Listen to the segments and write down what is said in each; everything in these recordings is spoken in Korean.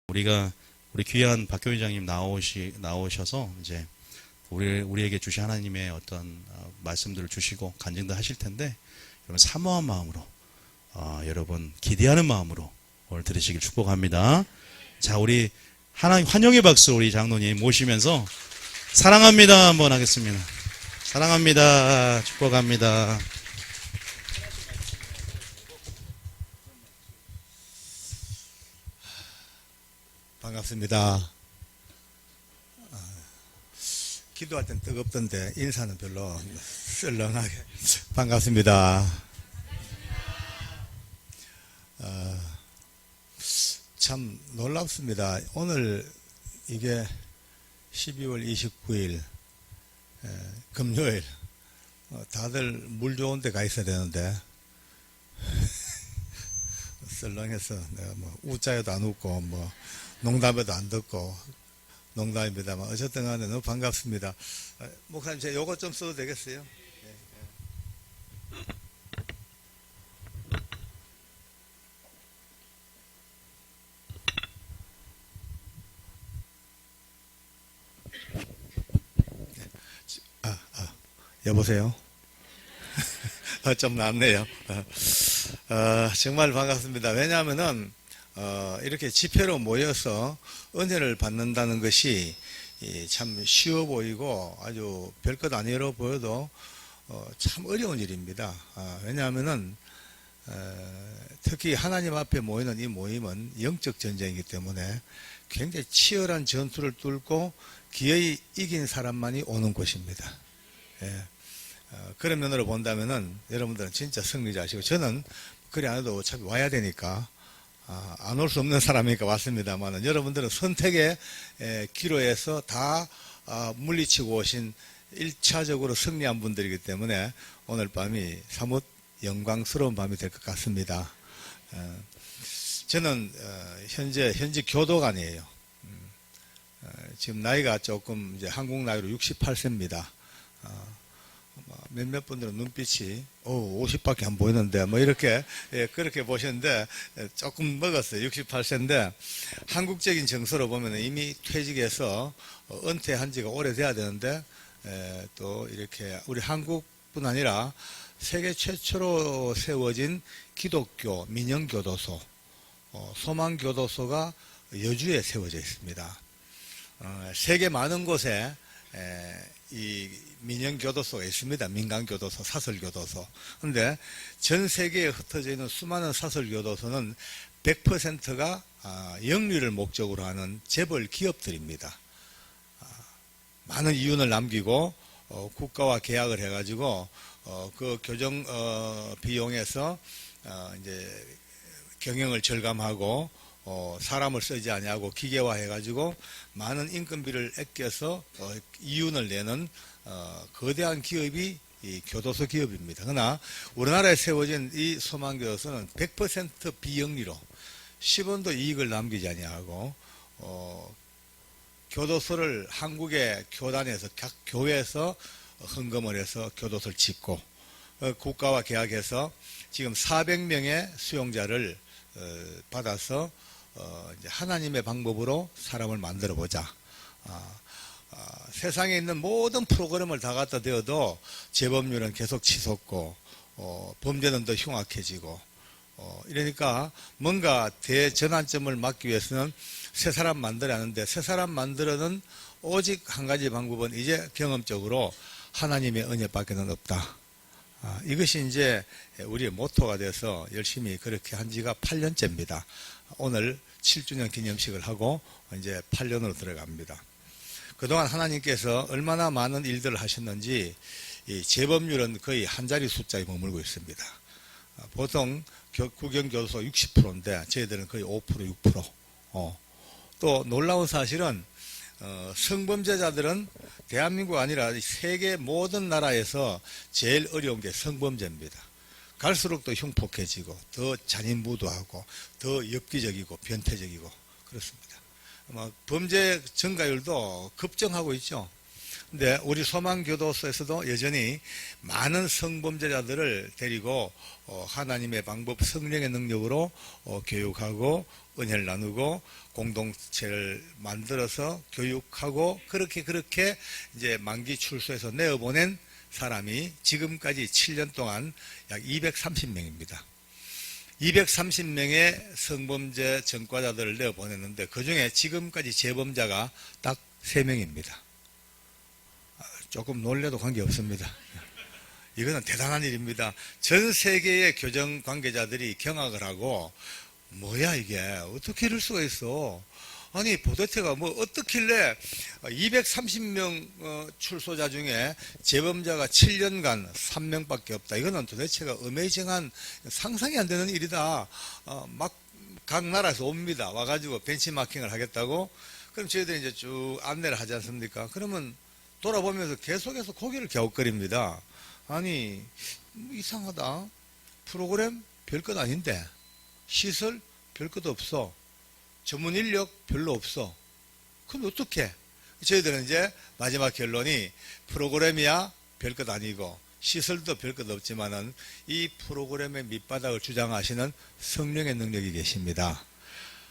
우리 귀한 박교회장님 나오셔서 이제 우리에게 주신 하나님의 어떤 말씀들을 주시고 간증도 하실 텐데, 여러분 사모한 마음으로 여러분 기대하는 마음으로 오늘 들으시길 축복합니다. 자, 우리 하나님 환영의 박수 우리 장로님 모시면서 사랑합니다 한번 하겠습니다. 사랑합니다. 축복합니다. 반갑습니다. 기도할 땐 뜨겁던데 인사는 별로 썰렁하게. 반갑습니다. 참 놀랍습니다. 오늘 이게 12월 29일 금요일, 다들 물 좋은 데 가 있어야 되는데 썰렁해서 내가 뭐 우짜에도 안 웃고 뭐 농담에도 안 듣고 농담입니다만 어쨌든 간에 너무 반갑습니다. 목사님, 제가 요거 좀 써도 되겠어요? 여보세요? 좀 낫네요. 정말 반갑습니다. 왜냐하면은 이렇게 집회로 모여서 은혜를 받는다는 것이 참 쉬워 보이고 아주 별것 아니라 보여도 참 어려운 일입니다. 왜냐하면은 특히 하나님 앞에 모이는 이 모임은 영적 전쟁이기 때문에 굉장히 치열한 전투를 뚫고 기어이 이긴 사람만이 오는 곳입니다. 예. 그런 면으로 본다면은 여러분들은 진짜 승리자시고, 저는 그래 안 해도 어차피 와야 되니까 안 올 수 없는 사람이니까 왔습니다만, 여러분들은 선택의 기로에서 다 물리치고 오신 1차적으로 승리한 분들이기 때문에 오늘 밤이 사뭇 영광스러운 밤이 될 것 같습니다. 저는 현재 교도관이에요. 지금 나이가 조금 이제 한국 나이로 68세입니다. 몇몇 분들은 눈빛이 50밖에 안 보이는데 뭐 이렇게 그렇게 보시는데 조금 먹었어요. 68세인데 한국적인 정서로 보면 이미 퇴직해서 은퇴한 지가 오래돼야 되는데 또 이렇게 우리 한국뿐 아니라 세계 최초로 세워진 기독교 민영교도소, 소망교도소가 여주에 세워져 있습니다. 세계 많은 곳에 이 민영교도소가 있습니다. 민간교도소, 사설교도소. 근데 전 세계에 흩어져 있는 수많은 사설교도소는 100%가 영리를 목적으로 하는 재벌 기업들입니다. 많은 이윤을 남기고 국가와 계약을 해가지고 그 교정 비용에서 이제 경영을 절감하고 사람을 쓰지 아니하고 기계화해가지고 많은 인건비를 아껴서 이윤을 내는 거대한 기업이 이 교도소 기업입니다. 그러나 우리나라에 세워진 이 소망교도소는 100% 비영리로 10원도 이익을 남기지 아니하고 교도소를 한국의 교단에서 각 교회에서 헌금을 해서 교도소를 짓고 국가와 계약해서 지금 400명의 수용자를 받아서 이제 하나님의 방법으로 사람을 만들어 보자. 세상에 있는 모든 프로그램을 다 갖다 대어도 재범률은 계속 치솟고 범죄는 더 흉악해지고 이러니까 뭔가 대전환점을 막기 위해서는 새 사람 만들어야 하는데, 새 사람 만들어는 오직 한 가지 방법은 이제 경험적으로 하나님의 은혜밖에는 없다. 이것이 이제 우리의 모토가 돼서 열심히 그렇게 한 지가 8년째입니다. 오늘 7주년 기념식을 하고 이제 8년으로 들어갑니다. 그동안 하나님께서 얼마나 많은 일들을 하셨는지 이 재범률은 거의 한 자리 숫자에 머물고 있습니다. 보통 국영교도소 60%인데 저희들은 거의 5%, 6%. 또 놀라운 사실은 성범죄자들은 대한민국 아니라 세계 모든 나라에서 제일 어려운 게 성범죄입니다. 갈수록 더 흉폭해지고 더 잔인무도하고 더 엽기적이고 변태적이고 그렇습니다. 범죄 증가율도 급증하고 있죠. 근데 우리 소망교도소에서도 여전히 많은 성범죄자들을 데리고 하나님의 방법, 성령의 능력으로 교육하고 은혜를 나누고 공동체를 만들어서 교육하고 그렇게 이제 만기 출소해서 내어보낸 사람이 지금까지 7년 동안 약 230명입니다. 230명의 성범죄 전과자들을 내어보냈는데 그중에 지금까지 재범자가 딱 3명입니다. 조금 놀래도 관계없습니다. 이거는 대단한 일입니다. 전 세계의 교정 관계자들이 경악을 하고 뭐야 이게 어떻게 이럴 수가 있어. 아니 도대체가 뭐 어떻길래 230명 출소자 중에 재범자가 7년간 3명밖에 없다. 이거는 도대체가 어메이징한 상상이 안 되는 일이다. 막 각 나라에서 옵니다. 와가지고 벤치마킹을 하겠다고. 그럼 저희들이 이제 쭉 안내를 하지 않습니까? 그러면 돌아보면서 계속해서 고개를 갸웃거립니다. 아니 이상하다. 프로그램 별것 아닌데 시설 별것 없어. 전문 인력 별로 없어. 그럼 어떡해? 저희들은 이제 마지막 결론이 프로그램이야 별것 아니고 시설도 별것 없지만은 이 프로그램의 밑바닥을 주장하시는 성령의 능력이 계십니다.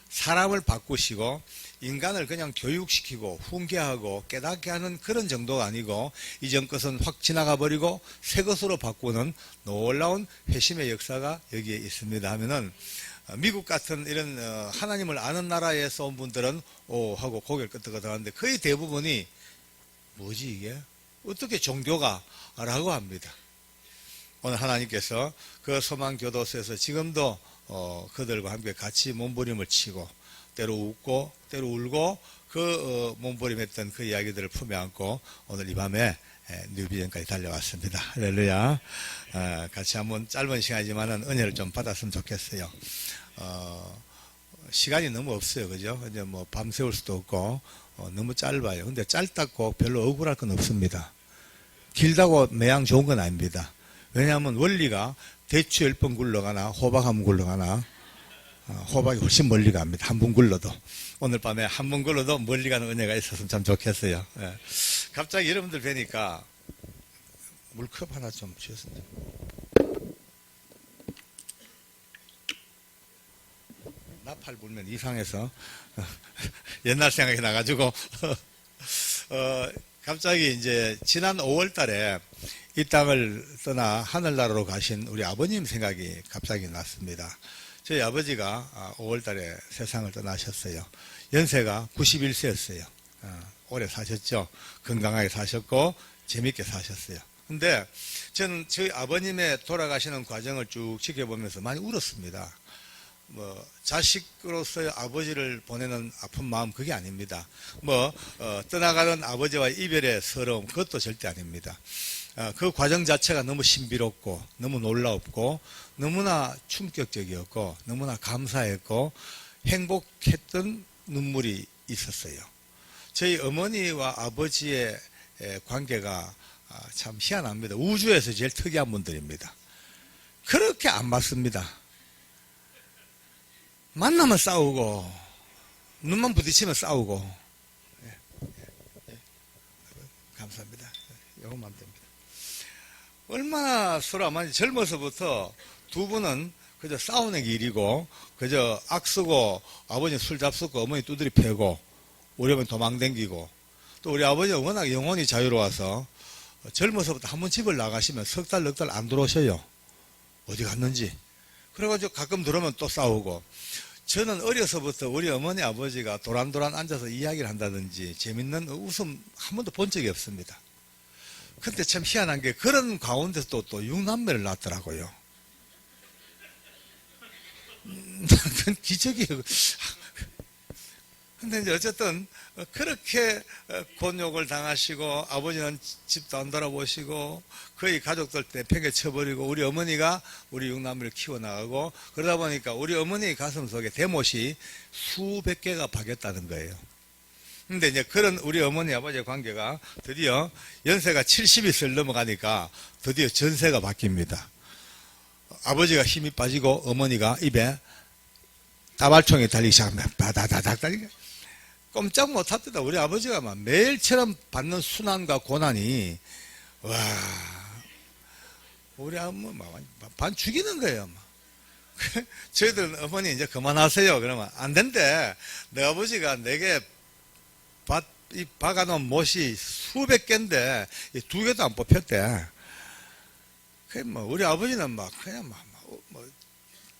사람을 바꾸시고 인간을 그냥 교육시키고 훈계하고 깨닫게 하는 그런 정도가 아니고 이전 것은 확 지나가 버리고 새 것으로 바꾸는 놀라운 회심의 역사가 여기에 있습니다 하면은 미국 같은 이런 하나님을 아는 나라에서 온 분들은 오 하고 고개를 끄덕끄덕하는데 거의 대부분이 뭐지 이게? 어떻게 종교가? 라고 합니다. 오늘 하나님께서 그 소망교도소에서 지금도 그들과 함께 같이 몸부림을 치고 때로 웃고 때로 울고 그 몸부림했던 그 이야기들을 품에 안고 오늘 이 밤에 뉴비전까지 달려왔습니다. 할렐루야. 같이 한번 짧은 시간이지만은 은혜를 좀 받았으면 좋겠어요. 시간이 너무 없어요. 그죠? 이제 뭐 밤새울 수도 없고 너무 짧아요. 근데 짧다고 별로 억울할 건 없습니다. 길다고 매양 좋은 건 아닙니다. 왜냐하면 원리가 대추 10번 굴러가나 호박 한 번 굴러가나 호박이 훨씬 멀리 갑니다. 한 번 굴러도. 오늘 밤에 한 번 굴러도 멀리 가는 은혜가 있었으면 참 좋겠어요. 예. 갑자기 여러분들 뵈니까 물컵 하나 좀 주셨습니다. 나팔 불면 이상해서 옛날 생각이 나가지고 갑자기 이제 지난 5월 달에 이 땅을 떠나 하늘나라로 가신 우리 아버님 생각이 갑자기 났습니다. 저희 아버지가 5월 달에 세상을 떠나셨어요. 연세가 91세였어요. 오래 사셨죠. 건강하게 사셨고 재밌게 사셨어요. 근데 저는 저희 아버님의 돌아가시는 과정을 쭉 지켜보면서 많이 울었습니다. 자식으로서의 아버지를 보내는 아픈 마음 그게 아닙니다. 떠나가는 아버지와 이별의 서러움 그것도 절대 아닙니다. 그 과정 자체가 너무 신비롭고 너무 놀라웠고 너무나 충격적이었고 너무나 감사했고 행복했던 눈물이 있었어요. 저희 어머니와 아버지의 관계가 참 희한합니다. 우주에서 제일 특이한 분들입니다. 그렇게 안 맞습니다. 만나면 싸우고 눈만 부딪히면 싸우고. 감사합니다. 이것만 됩니다. 얼마나 서로 안 맞는지 젊어서부터 두 분은 그저 싸우는 게 일이고 그저 악쓰고 아버지 술 잡수고 어머니 두드리 패고 우리 어머니 도망댕기고 또 우리 아버지가 워낙 영혼이 자유로워서 젊어서부터 한번 집을 나가시면 석 달, 넉 달 안 들어오셔요. 어디 갔는지. 그래가지고 가끔 들어오면 또 싸우고. 저는 어려서부터 우리 어머니 아버지가 도란도란 앉아서 이야기를 한다든지 재밌는 웃음 한 번도 본 적이 없습니다. 근데 참 희한한 게 그런 가운데서 또 6남매를 낳았더라고요. 그건 기적이에요. 근데 이제 어쨌든 그렇게 곤욕을 당하시고 아버지는 집도 안 돌아보시고 거의 가족들 내팽개 쳐버리고 우리 어머니가 우리 6남매를 키워나가고 그러다 보니까 우리 어머니 가슴 속에 대못이 수백 개가 박였다는 거예요. 근데 이제 그런 우리 어머니 아버지의 관계가 드디어 연세가 70이 슬 넘어가니까 드디어 전세가 바뀝니다. 아버지가 힘이 빠지고 어머니가 입에 다발총이 달리기 시작합니다. 바다다닥 달리기. 꼼짝 못합니다. 우리 아버지가 막 매일처럼 받는 순환과 고난이 와 우리 반 죽이는 거예요. 저희들은 어머니 이제 그만하세요. 그러면 안 된대. 내 아버지가 내게 이 박아놓은 못이 수백 개인데 이 두 개도 안 뽑혔대. 그 뭐 우리 아버지는 막 그냥 뭐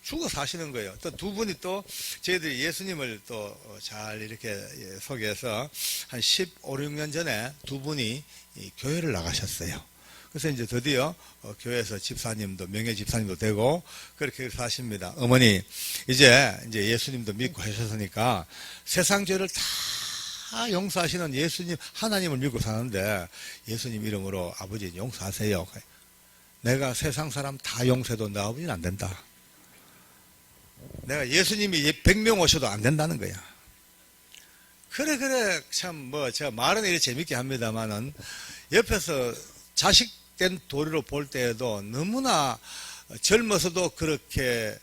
죽어 사시는 거예요. 또 두 분이 또 저희들이 예수님을 또 잘 이렇게 소개해서 한 15, 16년 전에 두 분이 이 교회를 나가셨어요. 그래서 이제 드디어 교회에서 집사님도 명예 집사님도 되고 그렇게 사십니다. 어머니 이제 예수님도 믿고 하셨으니까 세상 죄를 다 용서하시는 예수님 하나님을 믿고 사는데 예수님 이름으로 아버지 용서하세요. 내가 세상 사람 다 용서해도 내 아버지는 안 된다. 내가 예수님이 100명 오셔도 안 된다는 거야. 그래 참 뭐 제가 말은 이렇게 재밌게 합니다만은 옆에서 자식된 도리로 볼 때에도 너무나 젊어서도 그렇게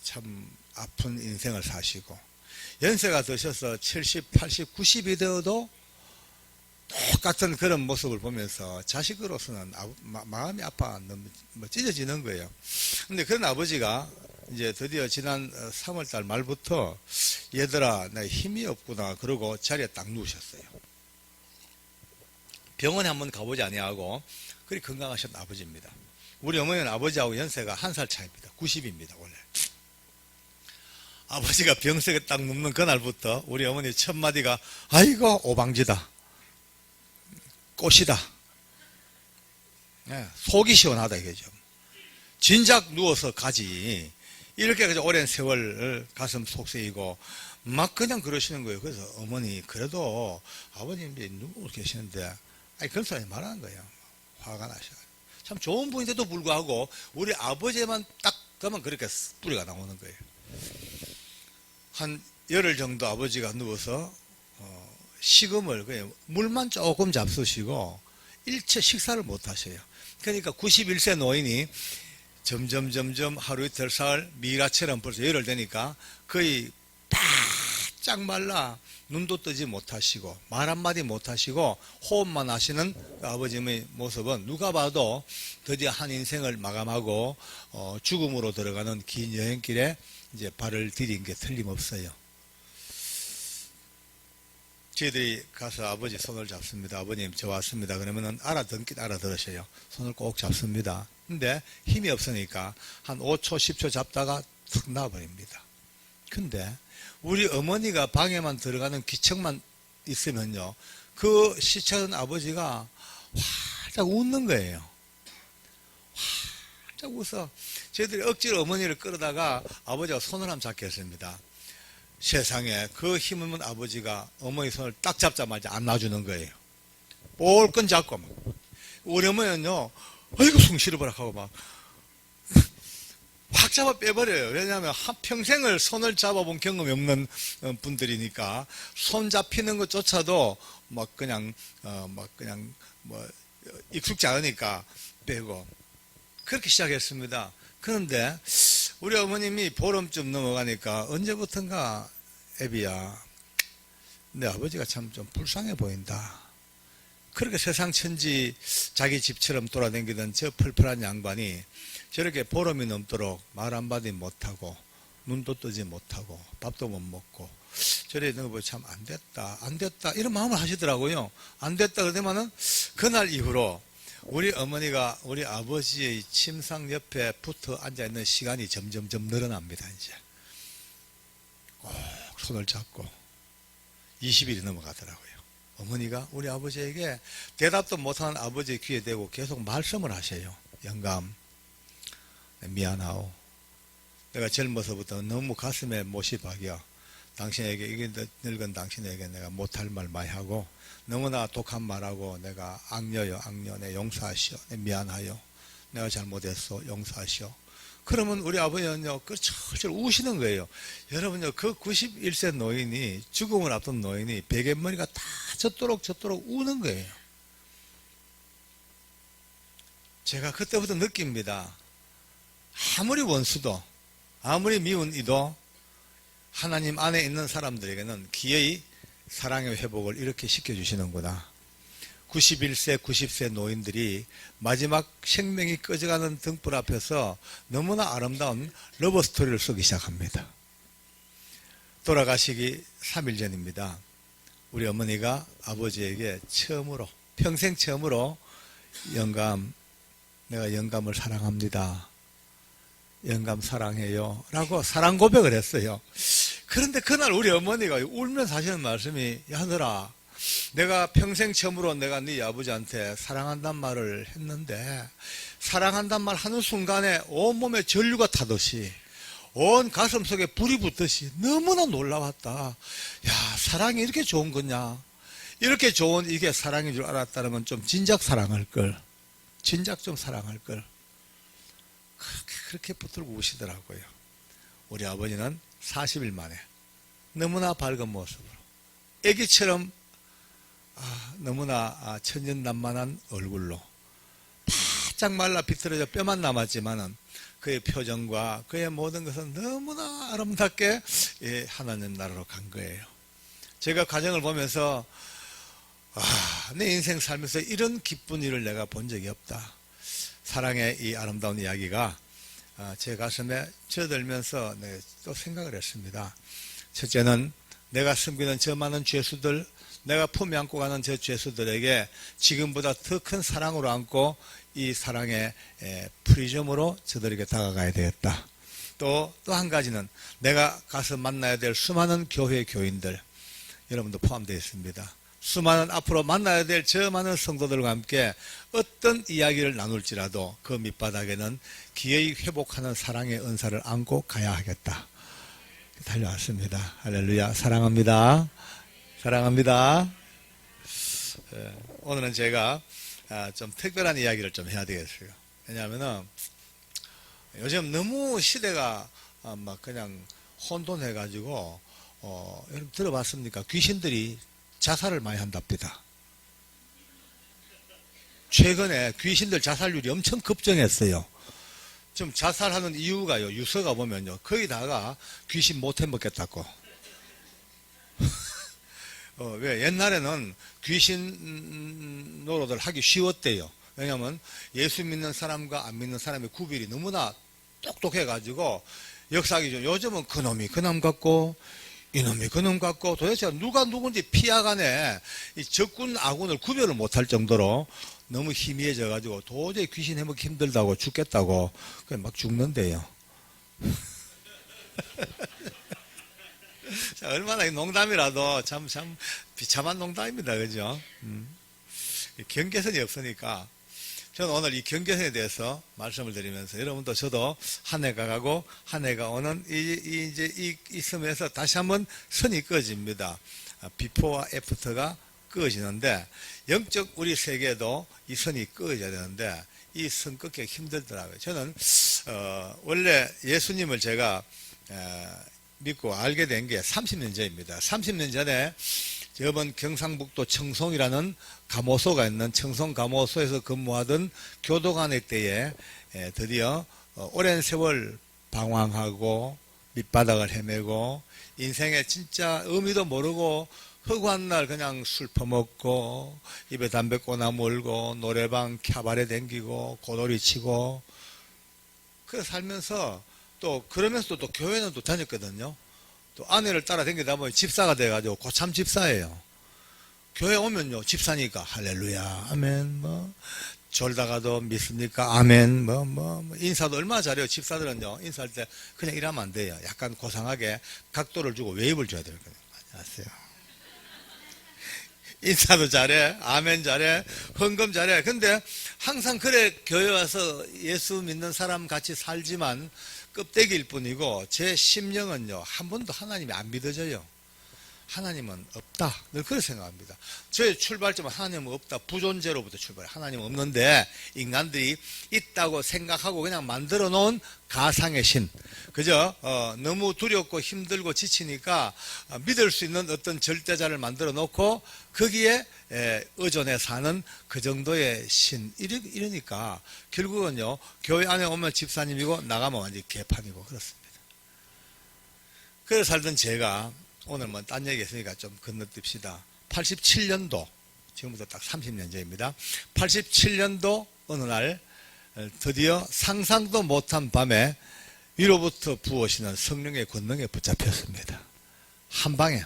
참 아픈 인생을 사시고 연세가 드셔서 70, 80, 90이 되어도 똑같은 그런 모습을 보면서 자식으로서는 마음이 아파 너무 찢어지는 거예요. 근데 그런 아버지가 이제 드디어 지난 3월달 말부터 얘들아 나 힘이 없구나 그러고 자리에 딱 누우셨어요. 병원에 한번 가보지 아니하고 그리 건강하신 아버지입니다. 우리 어머니는 아버지하고 연세가 1살 차이입니다. 90입니다 원래. 아버지가 병석에 딱 눕는 그날부터 우리 어머니 첫 마디가 아이고 오방지다 꽃이다. 네, 속이 시원하다 이거죠. 진작 누워서 가지. 이렇게 그저 오랜 세월 가슴 속쓰이고 막 그냥 그러시는 거예요. 그래서 어머니 그래도 아버님이 누워 계시는데 아니 그런 사람이 말하는 거예요. 화가 나셔. 참 좋은 분인데도 불구하고 우리 아버지만 딱 그러면 그렇게 뿌리가 나오는 거예요. 한 열흘 정도 아버지가 누워서 식음을 그냥 물만 조금 잡수시고 일체 식사를 못 하셔요. 그러니까 91세 노인이 점점 하루 이틀 사흘 미라처럼 벌써 열흘 되니까 거의 바짝 말라 눈도 뜨지 못하시고 말 한마디 못하시고 호흡만 하시는 아버님의 모습은 누가 봐도 드디어 한 인생을 마감하고 죽음으로 들어가는 긴 여행길에 이제 발을 디딘 게 틀림없어요. 저희들이 가서 아버지 손을 잡습니다. 아버님 저 왔습니다. 그러면은 알아듣긴 알아들으셔요. 손을 꼭 잡습니다. 근데 힘이 없으니까 한 5초 10초 잡다가 툭 나와버립니다. 근데 우리 어머니가 방에만 들어가는 기척만 있으면요 그 시체는 아버지가 활짝 웃는 거예요. 활짝 웃어. 저희들이 억지로 어머니를 끌어다가 아버지가 손을 한번 잡게 했습니다. 세상에 그 힘없는 아버지가 어머니 손을 딱 잡자마자 안 놔주는 거예요. 볼끈 잡고 막. 우리 어머니는요 아이고 숨 쉬어버라 하고 막 확 잡아 빼버려요. 왜냐하면 한평생을 손을 잡아본 경험이 없는 분들이니까 손 잡히는 것조차도 막 그냥 익숙지 않으니까 빼고 그렇게 시작했습니다. 그런데 우리 어머님이 보름쯤 넘어가니까 언제부턴가 애비야 내 아버지가 참 좀 불쌍해 보인다. 그렇게 세상 천지 자기 집처럼 돌아다니던 저 펄펄한 양반이 저렇게 보름이 넘도록 말 한마디 못하고 눈도 뜨지 못하고 밥도 못 먹고 저래 있는 거 보고 참 안 됐다 이런 마음을 하시더라고요. 안 됐다 그러면은 그날 이후로 우리 어머니가 우리 아버지의 침상 옆에 붙어 앉아있는 시간이 점점 늘어납니다. 이제 꼭 손을 잡고 20일이 넘어가더라고요. 어머니가 우리 아버지에게 대답도 못하는 아버지의 귀에 대고 계속 말씀을 하셔요. 영감 미안하오. 내가 젊어서부터 너무 가슴에 못이 박여 당신에게 이게 늙은 당신에게 내가 못할 말 많이 하고 너무나 독한 말하고 내가 악녀요 악녀 내 용서하시오. 내 미안하여 내가 잘못했어 용서하시오. 그러면 우리 아버지는요 그 철철 우시는 거예요. 여러분요 그 91세 노인이 죽음을 앞둔 노인이 베갯머리가 다 젖도록 우는 거예요. 제가 그때부터 느낍니다. 아무리 원수도 아무리 미운 이도 하나님 안에 있는 사람들에게는 기어이 사랑의 회복을 이렇게 시켜주시는구나. 91세, 90세 노인들이 마지막 생명이 꺼져가는 등불 앞에서 너무나 아름다운 러브 스토리를 쓰기 시작합니다. 돌아가시기 3일 전입니다. 우리 어머니가 아버지에게 처음으로, 평생 처음으로 영감, 내가 영감을 사랑합니다. 영감 사랑해요. 라고 사랑 고백을 했어요. 그런데 그날 우리 어머니가 울면서 하시는 말씀이, 야, 너라, 내가 평생 처음으로 내가 네 아버지한테 사랑한단 말을 했는데, 사랑한단 말 하는 순간에 온몸에 전류가 타듯이, 온 가슴 속에 불이 붙듯이 너무나 놀라웠다. 야, 사랑이 이렇게 좋은 거냐? 이렇게 좋은 이게 사랑인 줄 알았다면 좀 진작 사랑할 걸. 진작 좀 사랑할 걸. 그렇게 붙들고 우시더라고요. 우리 아버지는 40일 만에 너무나 밝은 모습으로 애기처럼 너무나 천진난만한 얼굴로 바짝 말라 비틀어져 뼈만 남았지만은 그의 표정과 그의 모든 것은 너무나 아름답게 하나님 나라로 간 거예요. 제가 가정을 보면서 내 인생 살면서 이런 기쁜 일을 내가 본 적이 없다. 사랑의 이 아름다운 이야기가 제 가슴에 젖들면서 또 생각을 했습니다. 첫째는 내가 섬기는 저 많은 죄수들, 내가 품에 안고 가는 저 죄수들에게 지금보다 더 큰 사랑으로 안고 이 사랑의 프리즘으로 저들에게 다가가야 되겠다. 또 한 가지는 내가 가서 만나야 될 수많은 교회 교인들, 여러분도 포함되어 있습니다. 수많은 앞으로 만나야 될 저 많은 성도들과 함께 어떤 이야기를 나눌지라도 그 밑바닥에는 기어이 회복하는 사랑의 은사를 안고 가야 하겠다. 달려왔습니다. 할렐루야. 사랑합니다. 사랑합니다. 오늘은 제가 좀 특별한 이야기를 좀 해야 되겠어요. 왜냐하면은 요즘 너무 시대가 막 그냥 혼돈해가지고 여러분 들어봤습니까? 귀신들이 자살을 많이 한답니다. 최근에 귀신들 자살률이 엄청 급증했어요. 좀 자살하는 이유가요, 유서가 보면요, 거기다가 귀신 못 해먹겠다고. 왜? 옛날에는 귀신 노릇을 하기 쉬웠대요. 왜냐하면 예수 믿는 사람과 안 믿는 사람의 구별이 너무나 똑똑해가지고 역사기죠. 요즘은 그놈이 그놈 같고 이놈이 그놈 같고 도대체 누가 누군지 피하간에 이 적군 아군을 구별을 못할 정도로 너무 희미해져가지고 도저히 귀신 해먹기 힘들다고 죽겠다고 그냥 막 죽는데요. 자, 얼마나 농담이라도 참 비참한 농담입니다. 그죠? 경계선이 없으니까 저는 오늘 이 경계선에 대해서 말씀을 드리면서 여러분도 저도 한 해가 가고 한 해가 오는 이 섬에서 다시 한번 선이 그어집니다. 비포와 애프터가 그어지는데 영적 우리 세계에도 이 선이 그어져야 되는데 이 선 긋기 힘들더라고요. 저는 원래 예수님을 제가 믿고 알게 된 게 30년 전입니다. 30년 전에 저번 경상북도 청송이라는 감호소가 있는 청송 감호소에서 근무하던 교도관의 때에 드디어 오랜 세월 방황하고 밑바닥을 헤매고 인생의 진짜 의미도 모르고 허구한 날 그냥 술 퍼먹고 입에 담배 꼬나 물고 노래방 캬바레 댕기고 고돌이 치고 그래 살면서 또 그러면서도 또 교회는 또 다녔거든요. 또 아내를 따라 다니다 보니 집사가 돼가지고 고참 집사예요. 교회 오면요 집사니까 할렐루야 아멘 뭐 졸다가도 믿습니까 아멘 뭐 인사도 얼마나 잘해요. 집사들은요 인사할 때 그냥 이러면 안 돼요. 약간 고상하게 각도를 주고 웨이브를 줘야 되거든요. 안녕하세요. 인사도 잘해 아멘 잘해 헌금 잘해. 근데 항상 그래 교회 와서 예수 믿는 사람 같이 살지만 껍데기일 뿐이고 제 심령은요 한 번도 하나님이 안 믿어져요. 하나님은 없다. 늘 그렇게 생각합니다. 저의 출발점은 하나님은 없다. 부존재로부터 출발해요. 하나님은 없는데 인간들이 있다고 생각하고 그냥 만들어 놓은 가상의 신. 그죠? 너무 두렵고 힘들고 지치니까 믿을 수 있는 어떤 절대자를 만들어 놓고 거기에 의존해 사는 그 정도의 신. 이러니까 결국은요 교회 안에 오면 집사님이고 나가면 완전히 개판이고 그렇습니다. 그래서 살던 제가 오늘 뭐 딴 얘기 했으니까 좀 건너뛰읍시다. 87년도 지금부터 딱 30년 전입니다. 87년도 어느 날 드디어 상상도 못한 밤에 위로부터 부어시는 성령의 권능에 붙잡혔습니다. 한 방에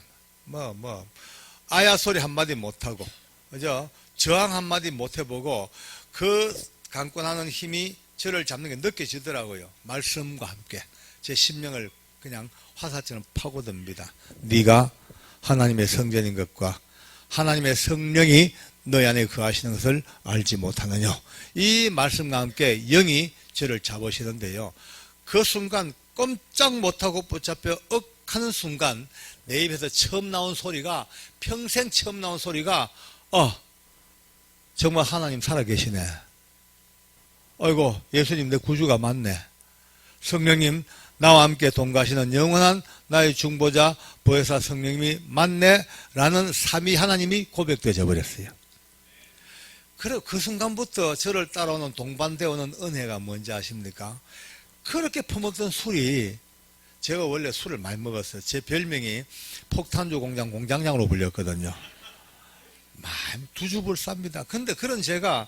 아야 소리 한마디 못하고 그죠? 저항 한마디 못해보고 그 강권하는 힘이 저를 잡는 게 느껴지더라고요. 말씀과 함께 제 심령을 그냥 화살처럼 파고듭니다. 네가 하나님의 성전인 것과 하나님의 성령이 너희 안에 거하시는 것을 알지 못하느냐. 이 말씀과 함께 영이 저를 잡으시는데요. 그 순간 꼼짝 못하고 붙잡혀 억하는 순간 내 입에서 처음 나온 소리가 평생 처음 나온 소리가 정말 하나님 살아계시네. 아이고 예수님 내 구주가 맞네. 성령님 나와 함께 동거하시는 영원한 나의 중보자 보혜사 성령님이 맞네 라는 삼위 하나님이 고백되어 버렸어요. 그리고 그 순간부터 저를 따라오는 동반되어오는 은혜가 뭔지 아십니까? 그렇게 퍼먹던 술이 제가 원래 술을 많이 먹었어요. 제 별명이 폭탄주 공장 공장장으로 불렸거든요. 두 줍을 쌉니다. 근데 그런 제가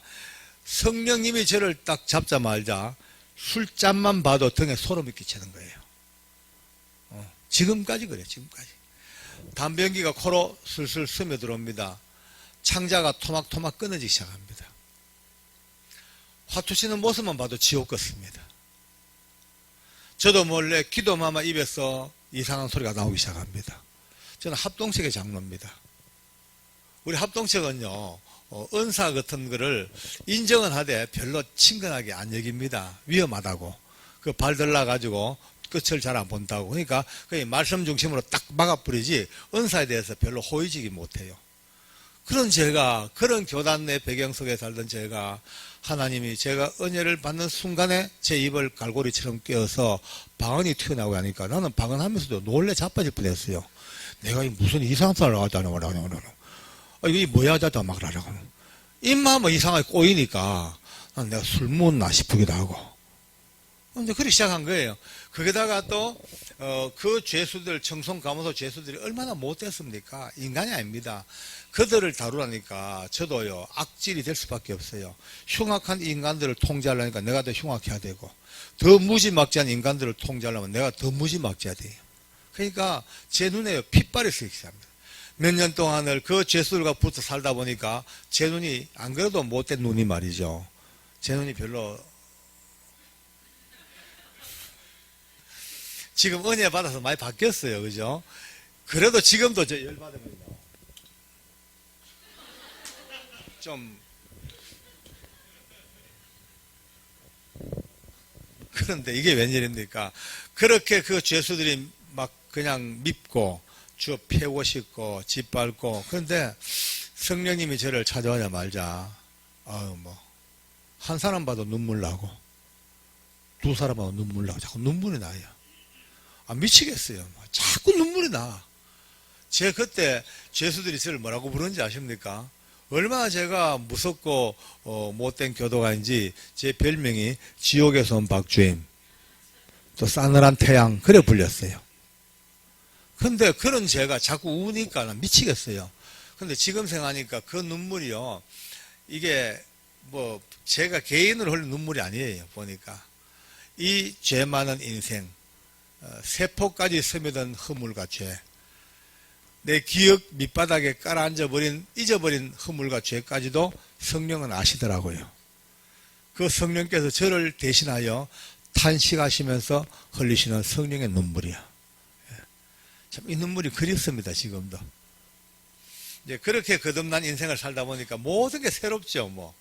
성령님이 저를 딱 잡자마자 술잔만 봐도 등에 소름이 끼치는 거예요. 지금까지 그래요. 지금까지. 담배 연기가 코로 슬슬 스며들어옵니다. 창자가 토막토막 끊어지기 시작합니다. 화투 치는 모습만 봐도 지옥 같습니다. 저도 몰래 기도마마 입에서 이상한 소리가 나오기 시작합니다. 저는 합동책의 장로입니다. 우리 합동책은요, 은사 같은 거를 인정은 하되 별로 친근하게 안 여깁니다. 위험하다고. 그 발 들라가지고 끝을 잘 안 본다고. 그러니까 거의 말씀 중심으로 딱 막아버리지 은사에 대해서 별로 호의적이 못해요. 그런 제가, 그런 교단 내 배경 속에 살던 제가 하나님이 제가 은혜를 받는 순간에 제 입을 갈고리처럼 꿰어서 방언이 튀어나오고 하니까 나는 방언하면서도 놀래 자빠질 뻔했어요. 내가 무슨 이상한 소리를 하자는 거라고. 이게 뭐야 하자다 막 그러라고. 입만 뭐 이상하게 꼬이니까 난 내가 술 먹었나 싶기도 하고. 이제 그렇게 시작한 거예요. 거기다가 또, 그 죄수들, 청송감호소 죄수들이 얼마나 못됐습니까? 인간이 아닙니다. 그들을 다루라니까 저도요, 악질이 될 수밖에 없어요. 흉악한 인간들을 통제하려니까 내가 더 흉악해야 되고, 더 무지막지한 인간들을 통제하려면 내가 더 무지막지해야 돼요. 그러니까 제 눈에 핏발이 쓰이기 시작합니다. 몇 년 동안을 그 죄수들과 붙어 살다 보니까 제 눈이 안 그래도 못된 눈이 말이죠. 제 눈이 별로 지금 은혜 받아서 많이 바뀌었어요. 그죠? 그래도 지금도 저 열받으면 좀 그런데 이게 웬일입니까? 그렇게 그 죄수들이 막 그냥 밉고 주어 패고 싶고 짓밟고 그런데 성령님이 저를 찾아오자 말자 한 사람 봐도 눈물 나고 두 사람 봐도 눈물 나고 자꾸 눈물이 나요. 미치겠어요. 자꾸 눈물이 나. 제 그때 죄수들이 저를 뭐라고 부르는지 아십니까? 얼마나 제가 무섭고 못된 교도관인지 제 별명이 지옥에서 온 박주임 또 싸늘한 태양 그래 불렸어요. 근데 그런 제가 자꾸 우니까 난 미치겠어요. 근데 지금 생각하니까 그 눈물이요, 이게 뭐 제가 개인으로 흘린 눈물이 아니에요. 보니까 이 죄 많은 인생, 세포까지 스며든 허물과 죄, 내 기억 밑바닥에 깔아앉아버린 잊어버린 허물과 죄까지도 성령은 아시더라고요. 그 성령께서 저를 대신하여 탄식하시면서 흘리시는 성령의 눈물이야. 참 이 눈물이 그립습니다. 지금도. 이제 그렇게 거듭난 인생을 살다 보니까 모든 게 새롭죠.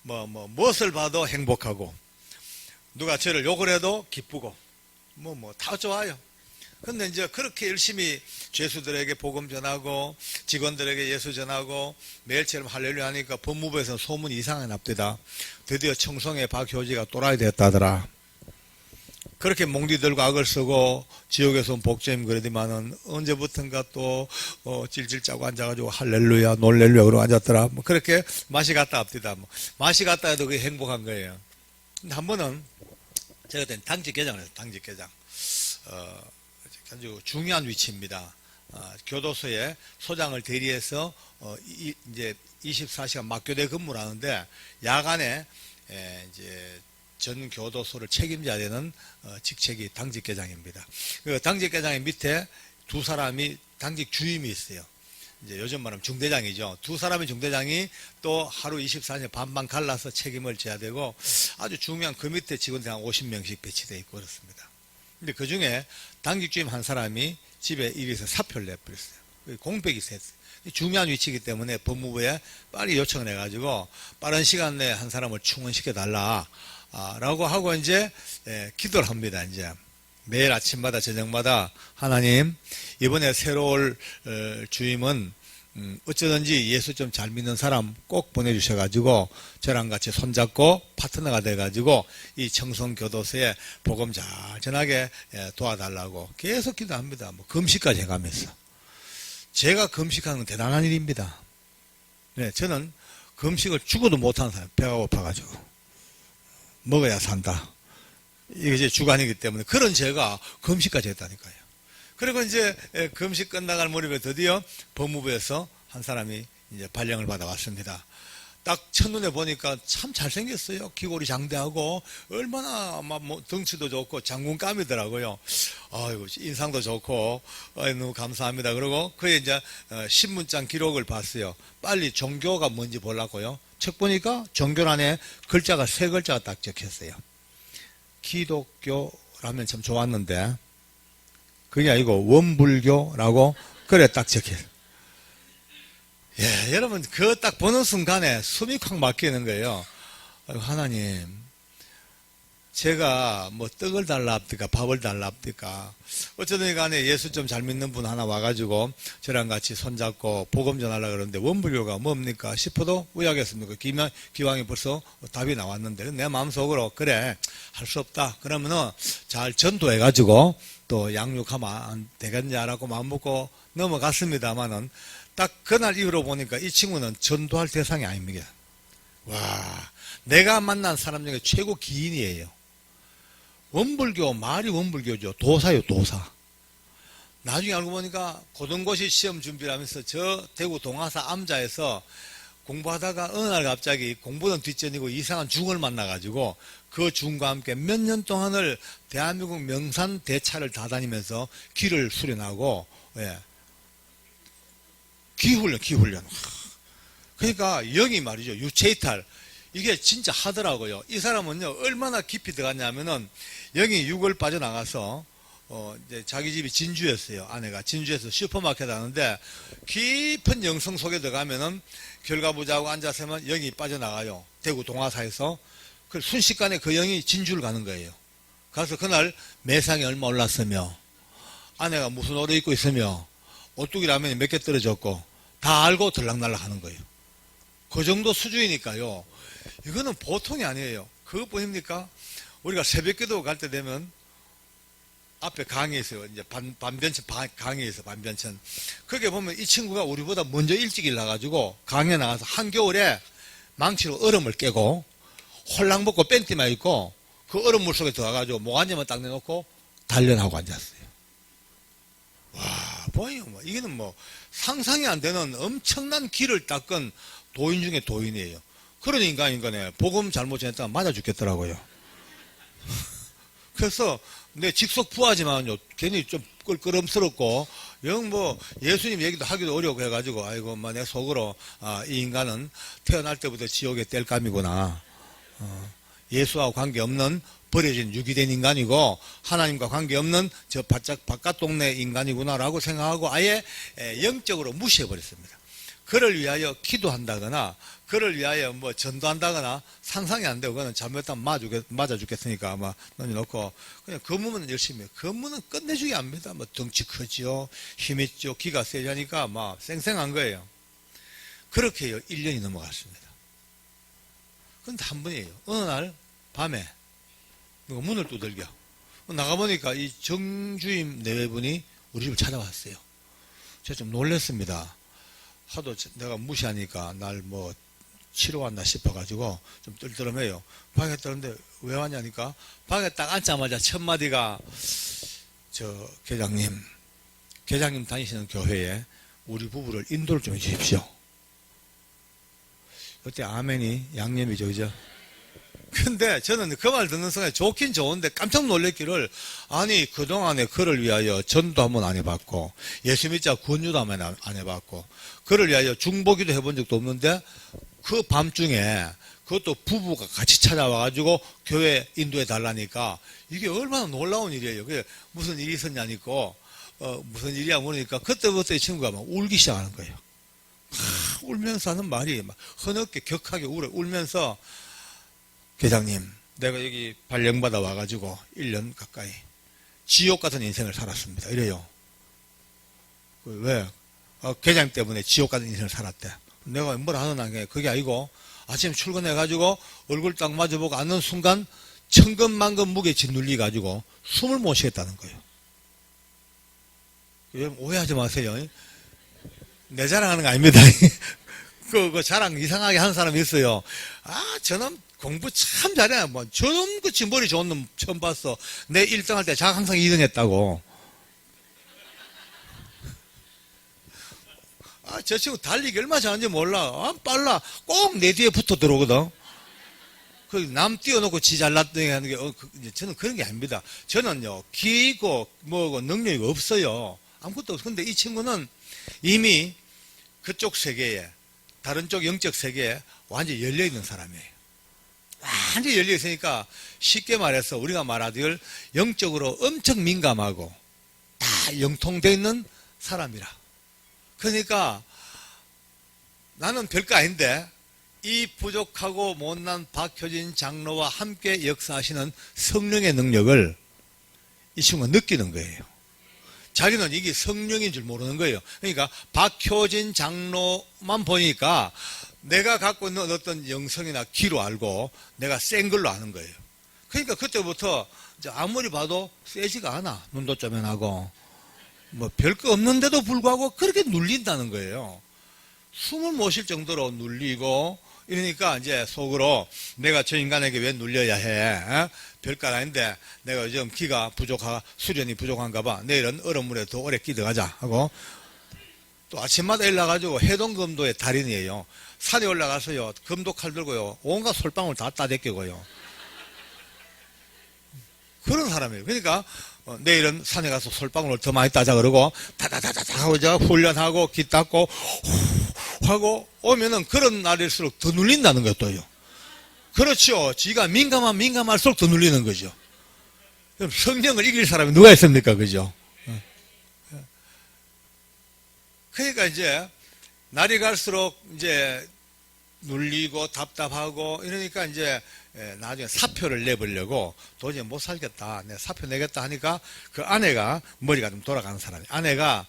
무엇을 봐도 행복하고 누가 저를 욕을 해도 기쁘고 다 좋아요. 근데 이제 그렇게 열심히 죄수들에게 복음 전하고 직원들에게 예수 전하고 매일처럼 할렐루야 하니까 법무부에서 소문이 이상하게 납니다. 드디어 청송의 박효지가 또라이 됐다더라. 그렇게 몽디 들고 악을 쓰고 지옥에서 온 복제임 그러더만은 언제부턴가 또 찔찔 짜고 앉아가지고 할렐루야 놀렐루야 그러고 앉았더라. 그렇게 맛이 갔다 합디다. 맛이 갔다 해도 그게 행복한 거예요. 근데 한 번은 제가 그때 당직계장을 했어요. 당직계장. 아주 중요한 위치입니다. 교도소에 소장을 대리해서 이제 24시간 막교대 근무를 하는데 야간에 이제 전 교도소를 책임져야 되는 직책이 당직계장입니다. 그 당직계장의 밑에 두 사람이 당직 주임이 있어요. 이제 요즘 말하면 중대장이죠. 두 사람의 중대장이 또 하루 24시간 반반 갈라서 책임을 져야 되고 아주 중요한 그 밑에 직원들이 한 50명씩 배치되어 있고 그렇습니다. 근데 그 중에 당직 주임 한 사람이 집에 일해서 사표를 내버렸어요. 공백이 샜어요. 중요한 위치이기 때문에 법무부에 빨리 요청을 해가지고 빠른 시간 내에 한 사람을 충원시켜 달라 라고 하고 이제 기도를 합니다. 이제 매일 아침마다 저녁마다 하나님 이번에 새로 올 주임은 어쩌든지 예수 좀 잘 믿는 사람 꼭 보내주셔가지고 저랑 같이 손잡고 파트너가 돼가지고 이 청송교도소에 복음 잘 전하게 도와달라고 계속 기도합니다. 뭐 금식까지 해가면서. 제가 금식하는 건 대단한 일입니다. 네, 저는 금식을 죽어도 못하는 사람, 배가 고파가지고. 먹어야 산다. 이게 제 주관이기 때문에 그런 제가 금식까지 했다니까요. 그리고 이제 금식 끝나갈 무렵에 드디어 법무부에서 한 사람이 이제 발령을 받아왔습니다. 딱 첫눈에 보니까 참 잘생겼어요. 귀골이 장대하고 얼마나 막 뭐 덩치도 좋고 장군감이더라고요. 아이고 인상도 좋고 너무 감사합니다. 그리고 그의 이제 신문장 기록을 봤어요. 빨리 종교가 뭔지 보려고요. 책 보니까 종교란에 글자가 세 글자가 딱 적혔어요. 기독교라면 참 좋았는데 그게 아니고 원불교라고 그래 딱 적혀요. 예, 여러분 그거 딱 보는 순간에 숨이 콱 막히는 거예요. 아이고, 하나님 제가 뭐 떡을 달라 합니까 밥을 달라 합니까 어쩌든 간에 예수 좀 잘 믿는 분 하나 와가지고 저랑 같이 손잡고 복음 전하려고 그러는데 원불교가 뭡니까 싶어도 의아겠습니까? 기왕이 벌써 답이 나왔는데 내 마음속으로 그래 할 수 없다 그러면은 잘 전도해가지고 또 양육하면 안 되겠냐라고 마음먹고 넘어갔습니다만은 딱 그날 이후로 보니까 이 친구는 전도할 대상이 아닙니다. 와, 내가 만난 사람 중에 최고 기인이에요. 원불교, 말이 원불교죠. 도사요, 도사. 나중에 알고 보니까 고등고시 시험 준비를 하면서 저 대구 동아사 암자에서 공부하다가 어느 날 갑자기 공부는 뒷전이고 이상한 중을 만나가지고 그 중과 함께 몇 년 동안을 대한민국 명산 대차를 다 다니면서 길을 수련하고, 예. 기훈련. 그러니까 영이 말이죠. 유체이탈. 이게 진짜 하더라고요. 이 사람은요, 얼마나 깊이 들어갔냐면은 영이 6월 빠져나가서, 이제 자기 집이 진주였어요. 아내가. 진주에서 슈퍼마켓 하는데 깊은 영성 속에 들어가면은 결과부자하고 앉아서 하면 영이 빠져나가요. 대구 동화사에서. 그 순식간에 그 영이 진주를 가는 거예요. 가서 그날 매상이 얼마 올랐으며 아내가 무슨 옷을 입고 있으며 오뚜기 라면이 몇 개 떨어졌고 다 알고 들락날락 하는 거예요. 그 정도 수준이니까요. 이거는 보통이 아니에요. 그것뿐입니까? 우리가 새벽기도 갈 때 되면 앞에 강이 있어요. 이제 반변천 강이 있어요. 반변천. 거기에 보면 이 친구가 우리보다 먼저 일찍 일어나가지고 강에 나가서 한겨울에 망치로 얼음을 깨고 홀랑 벗고 팬티만 입고 그 얼음물 속에 들어가가지고 모간지만 딱 내놓고 단련하고 앉았어요. 와, 보여요. 뭐. 이게는 뭐 상상이 안 되는 엄청난 길을 닦은 도인 중에 도인이에요. 그런 인간이네. 복음 잘못 전했다가 맞아 죽겠더라고요. 그래서 내 직속 부하지만요, 괜히 좀 껄끄럼스럽고, 영 뭐 예수님 얘기도 하기도 어려워 해가지고, 아이고, 뭐 내 속으로 이 인간은 태어날 때부터 지옥의 뗄감이구나. 예수와 관계없는 버려진 유기된 인간이고 하나님과 관계없는 저 바깥 동네 인간이구나라고 생각하고 아예 영적으로 무시해버렸습니다. 그를 위하여 기도한다거나 그를 위하여 뭐 전도한다거나 상상이 안 되고 그거는 잘못하면 맞아 죽겠으니까 아마 넣어놓고 그냥 근무는 열심히 해요. 근무는 끝내주기 압니다. 뭐 덩치 크지요, 힘 있죠, 기가 세자니까 막 쌩쌩한 거예요. 그렇게 해요. 1년이 넘어갔습니다. 그런데 한 번이에요. 어느 날 밤에 누가 문을 두들겨. 나가보니까 이 정주임 내외분이 우리 집을 찾아왔어요. 제가 좀 놀랐습니다. 하도 내가 무시하니까 날 뭐 치러 왔나 싶어가지고 좀 떨떠름해요. 방에 들었는데 왜 왔냐니까 방에 딱 앉자마자 첫 마디가 저 계장님 계장님 다니시는 교회에 우리 부부를 인도를 좀 해주십시오. 어때? 아멘이 양념이죠, 그죠? 근데 저는 그 말 듣는 순간에 좋긴 좋은데 깜짝 놀랬기를, 아니 그동안에 그를 위하여 전도 한번 안 해봤고 예수 믿자 권유도 한번 안 해봤고 그를 위하여 중보기도 해본 적도 없는데 그 밤중에 그것도 부부가 같이 찾아와가지고 교회 인도해 달라니까 이게 얼마나 놀라운 일이에요. 그게 무슨 일이 있었냐니까 무슨 일이야 모르니까 그때부터 이 친구가 막 울기 시작하는 거예요. 막 울면서 하는 말이 막 흐느끼 격하게 울면서, 계장님, 내가 여기 발령받아 와가지고 1년 가까이 지옥 같은 인생을 살았습니다. 이래요. 왜? 계장님 때문에 지옥 같은 인생을 살았대. 내가 뭐라 하느냐, 그게 아니고 아침 출근해가지고 얼굴 딱 마주보고 앉는 순간 천근만근 무게 짓눌리가지고 숨을 못 쉬겠다는 거예요. 오해하지 마세요. 내 자랑하는 거 아닙니다. 그 자랑 이상하게 하는 사람이 있어요. 아, 저놈 공부 참 잘해. 뭐, 저놈 그치 머리 좋은 놈 처음 봤어. 내 1등 할 때 자가 항상 2등 했다고. 아, 저 친구 달리기 얼마나 잘하는지 몰라. 아, 빨라. 꼭 내 뒤에 붙어 들어오거든. 그 남 띄워놓고 지 잘났더니 하는 게, 저는 그런 게 아닙니다. 저는요, 기고, 뭐고, 능력이 없어요. 아무것도 없어. 근데 이 친구는 이미 그쪽 세계에, 다른 쪽 영적 세계에 완전히 열려있는 사람이에요. 완전히 열려있으니까 쉽게 말해서 우리가 말하길 영적으로 엄청 민감하고 다 영통되어 있는 사람이라. 그러니까 나는 별거 아닌데 이 부족하고 못난 박효진 장로와 함께 역사하시는 성령의 능력을 이 친구가 느끼는 거예요. 자기는 이게 성령인 줄 모르는 거예요. 그러니까 박효진 장로만 보니까 내가 갖고 있는 어떤 영성이나 기로 알고 내가 센 걸로 아는 거예요. 그러니까 그때부터 이제 아무리 봐도 세지가 않아. 눈도 쪼면하고 뭐 별거 없는데도 불구하고 그렇게 눌린다는 거예요. 숨을 못 쉴 정도로 눌리고 이러니까 이제 속으로 내가 저 인간에게 왜 눌려야 해? 별거 아닌데 내가 요즘 기가 부족하, 수련이 부족한가 봐. 내일은 얼음물에 더 오래 끼들어가자 하고 또 아침마다 일어나가지고 해동검도의 달인이에요. 산에 올라가서요, 검도 칼 들고요, 온갖 솔방울 다 따대끼고요. 그런 사람이에요. 그러니까 내일은 산에 가서 솔방울을 더 많이 따자 그러고 다다다다다 하고 저 훈련하고 기 닦고 후 하고 오면은 그런 날일수록 더 눌린다는 거예요. 또요. 그렇죠. 지가 민감할수록 더 눌리는 거죠. 그럼 성령을 이길 사람이 누가 있습니까? 그죠? 그러니까 이제 날이 갈수록 이제 눌리고 답답하고 이러니까 이제 나중에 사표를 내보려고 도저히 못 살겠다. 내가 사표 내겠다 하니까 그 아내가 머리가 좀 돌아가는 사람이, 아내가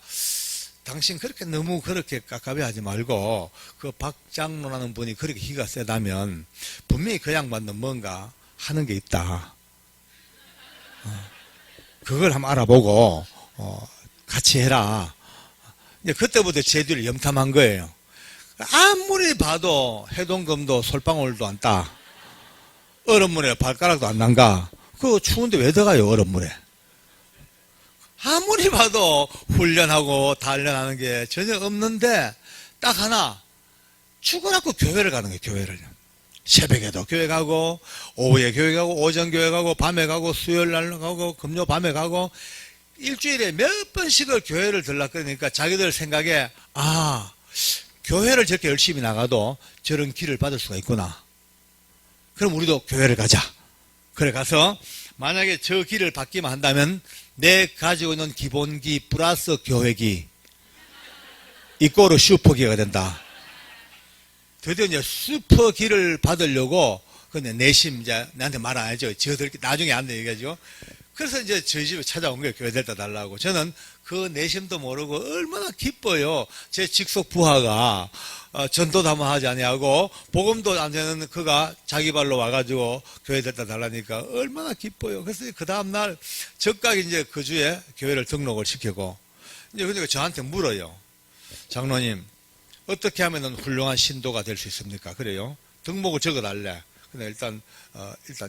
당신 그렇게 너무 그렇게 깝깝해하지 말고 그 박장로라는 분이 그렇게 기가 세다면 분명히 그 양반도 뭔가 하는 게 있다. 그걸 한번 알아보고 같이 해라. 이제 그때부터 제 뒤를 염탐한 거예요. 아무리 봐도 해동검도 솔방울도 안 따. 얼음물에 발가락도 안 남가. 그거 추운데 왜 들어가요, 얼음물에? 아무리 봐도 훈련하고 단련하는 게 전혀 없는데 딱 하나, 죽어갖고 교회를 가는 거예요. 교회를. 새벽에도 교회 가고 오후에 교회 가고 오전 교회 가고 밤에 가고 수요일 날 가고 금요 밤에 가고 일주일에 몇 번씩을 교회를 들라 그러니까 자기들 생각에, 아, 교회를 저렇게 열심히 나가도 저런 길을 받을 수가 있구나. 그럼 우리도 교회를 가자. 그래 가서 만약에 저 길을 받기만 한다면 내 가지고 있는 기본기 플러스 교회기 이꼬르 슈퍼기가 된다. 드디어 이제 슈퍼기를 받으려고 근데 내심 이제 나한테 말 안 하죠. 저들 나중에 안 돼 얘기하죠. 그래서 이제 저희 집에 찾아온 거예요. 교회 데려다 달라고. 저는 그 내심도 모르고 얼마나 기뻐요. 제 직속 부하가 전도도 한번 하지 아니하고 복음도 안 되는 그가 자기 발로 와가지고 교회 데려다 달라니까 얼마나 기뻐요. 그래서 그 다음날 적각 이제 그 주에 교회를 등록을 시키고 이제 그러니까 저한테 물어요. 장로님, 어떻게 하면 훌륭한 신도가 될 수 있습니까? 그래요. 등목을 적어달래. 근데 일단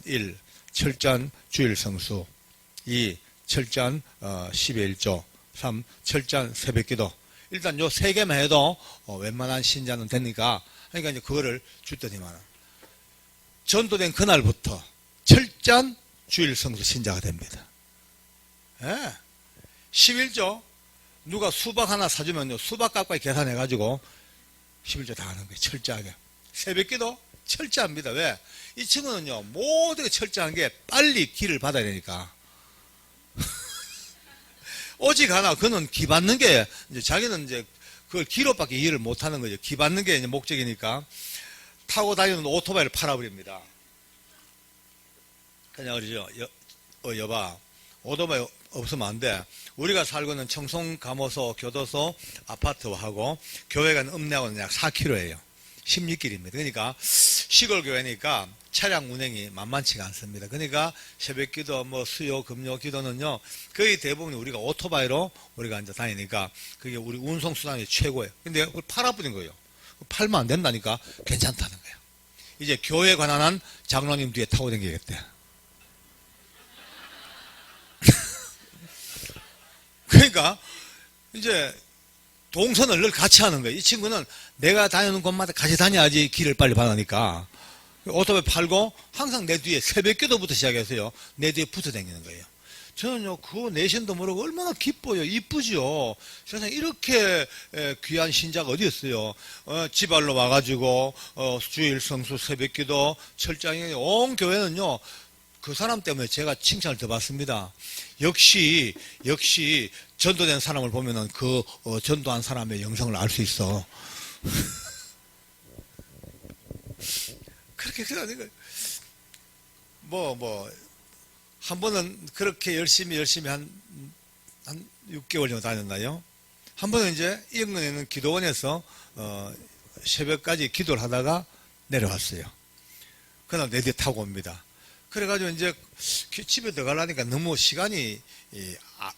1. 철저한 주일 성수. 2. 철저한 10의 1조. 3. 철저한 새벽기도. 일단 요 세 개만 해도 웬만한 신자는 되니까, 그러니까 이제 그거를 줬더니만 전도된 그날부터 철저한 주일 성수 신자가 됩니다. 예. 11조 누가 수박 하나 사주면요, 수박 값까지 계산해가지고 11조 다 하는 거예요. 철저하게. 새벽기도 철저합니다. 왜? 이 친구는요, 모든 게 철저한 게 빨리 기를 받아야 되니까. 오직 하나, 그는 기 받는 게, 이제 자기는 이제 그걸 기로밖에 이해를 못 하는 거죠. 기 받는 게 이제 목적이니까 타고 다니는 오토바이를 팔아버립니다. 그냥 그러죠. 여봐. 오토바이 없으면 안 돼. 우리가 살고 있는 청송, 감호소, 교도소, 아파트하고 교회가 읍내하고는 약 4km예요. 16길입니다. 그러니까 시골 교회니까 차량 운행이 만만치가 않습니다. 그러니까 새벽 기도, 수요, 금요 기도는요, 거의 대부분 우리가 오토바이로 우리가 이제 다니니까 그게 우리 운송수단이 최고예요. 근데 그걸 팔아버린 거예요. 팔면 안 된다니까 괜찮다는 거예요. 이제 교회 관한한 장로님 뒤에 타고 다니겠대. 그러니까 이제 동선을 늘 같이 하는 거예요. 이 친구는 내가 다니는 곳마다 같이 다녀야지 길을 빨리 받으니까 오토바이 팔고 항상 내 뒤에 새벽 기도부터 시작해서요, 내 뒤에 붙어 다니는 거예요. 저는요, 그거 내신도 모르고 얼마나 기뻐요. 이쁘죠. 세상에 이렇게 귀한 신자가 어디 있어요. 지발로 와가지고 주일 성수 새벽 기도 철장에 온 교회는요, 그 사람 때문에 제가 칭찬을 더 받습니다. 역시 전도된 사람을 보면은 그 전도한 사람의 영성을 알 수 있어. 그렇게 그러니까 한 번은 그렇게 열심히 한 6개월 정도 다녔나요? 한 번은 이제 이영근에 있는 기도원에서 새벽까지 기도를 하다가 내려왔어요. 그날 내 뒤에 타고 옵니다. 그래가지고 이제 집에 들어가려니까 너무 시간이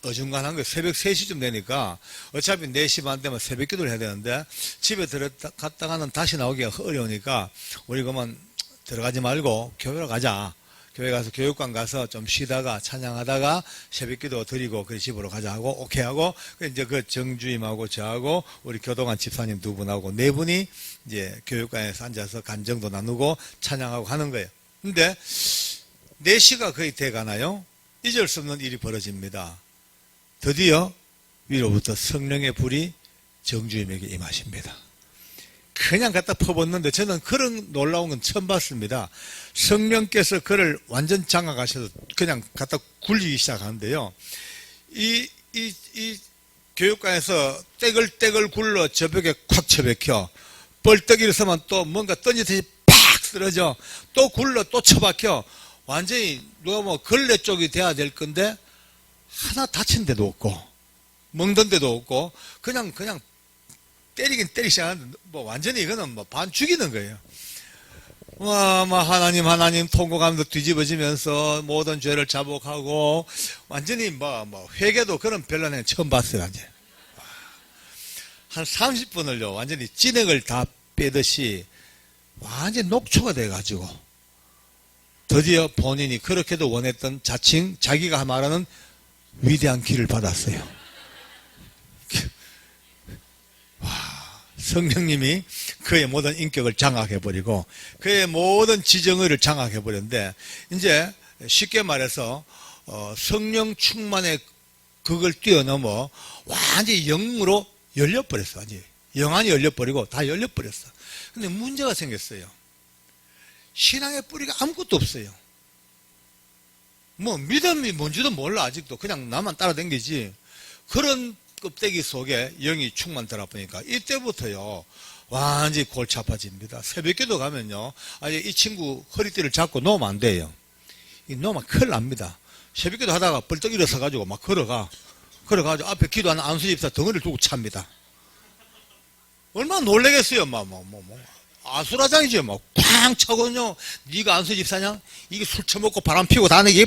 어중간한 거예요. 새벽 3시쯤 되니까 어차피 4시 반 되면 새벽 기도를 해야 되는데 집에 들어갔다가는 다시 나오기가 어려우니까 우리 그만 들어가지 말고 교회로 가자. 교회 가서 교육관 가서 좀 쉬다가 찬양하다가 새벽 기도 드리고 그 집으로 가자 하고 오케이 하고 이제 그 정주임하고 저하고 우리 교도관 집사님 2분하고 4분이 이제 교육관에서 앉아서 간정도 나누고 찬양하고 하는 거예요. 근데 4시가 거의 돼가나요? 잊을 수 없는 일이 벌어집니다. 드디어 위로부터 성령의 불이 정주임에게 임하십니다. 그냥 갖다 퍼붓는데 저는 그런 놀라운 건 처음 봤습니다. 성령께서 그를 완전 장악하셔서 그냥 갖다 굴리기 시작하는데요. 이 교육관에서 떼글떼글 굴러 저 벽에 콱 쳐박혀. 벌떡 일어서면 또 뭔가 던지듯이 팍 쓰러져. 또 굴러 또 쳐박혀. 완전히 누가 걸레 쪽이 돼야 될 건데 하나 다친 데도 없고 멍든 데도 없고 그냥 때리긴 때리기 시작하는데 완전히 이거는 반 죽이는 거예요. 하나님 통곡하면서 뒤집어지면서 모든 죄를 자복하고 완전히 회개도 그런 별난에 처음 봤어요. 이제 한 30분을요 완전히 진액을 다 빼듯이 완전히 녹초가 돼가지고 드디어 본인이 그렇게도 원했던 자칭 자기가 말하는 위대한 길을 받았어요. 와, 성령님이 그의 모든 인격을 장악해버리고 그의 모든 지정의를 장악해버렸는데 이제 쉽게 말해서 성령 충만의 그걸 뛰어넘어 완전히 영으로 열려버렸어. 완전히 영안이 열려버리고 다 열려버렸어. 근데 문제가 생겼어요. 신앙의 뿌리가 아무것도 없어요. 믿음이 뭔지도 몰라. 아직도 그냥 나만 따라다니지. 그런 껍데기 속에 영이 충만되다 보니까 이때부터요 완전히 골치 아파집니다. 새벽기도 가면요 이 친구 허리띠를 잡고 놓으면 안 돼요. 놓으면 큰일 납니다. 새벽기도 하다가 벌떡 일어서 가지고 막 걸어가지고 앞에 기도하는 안수집사 덩어리를 두고 찹니다. 얼마나 놀라겠어요. 아수라장이죠. 쾅 차거든요. 네가 안수집사냐? 이게 술 처먹고 바람 피우고 다니기?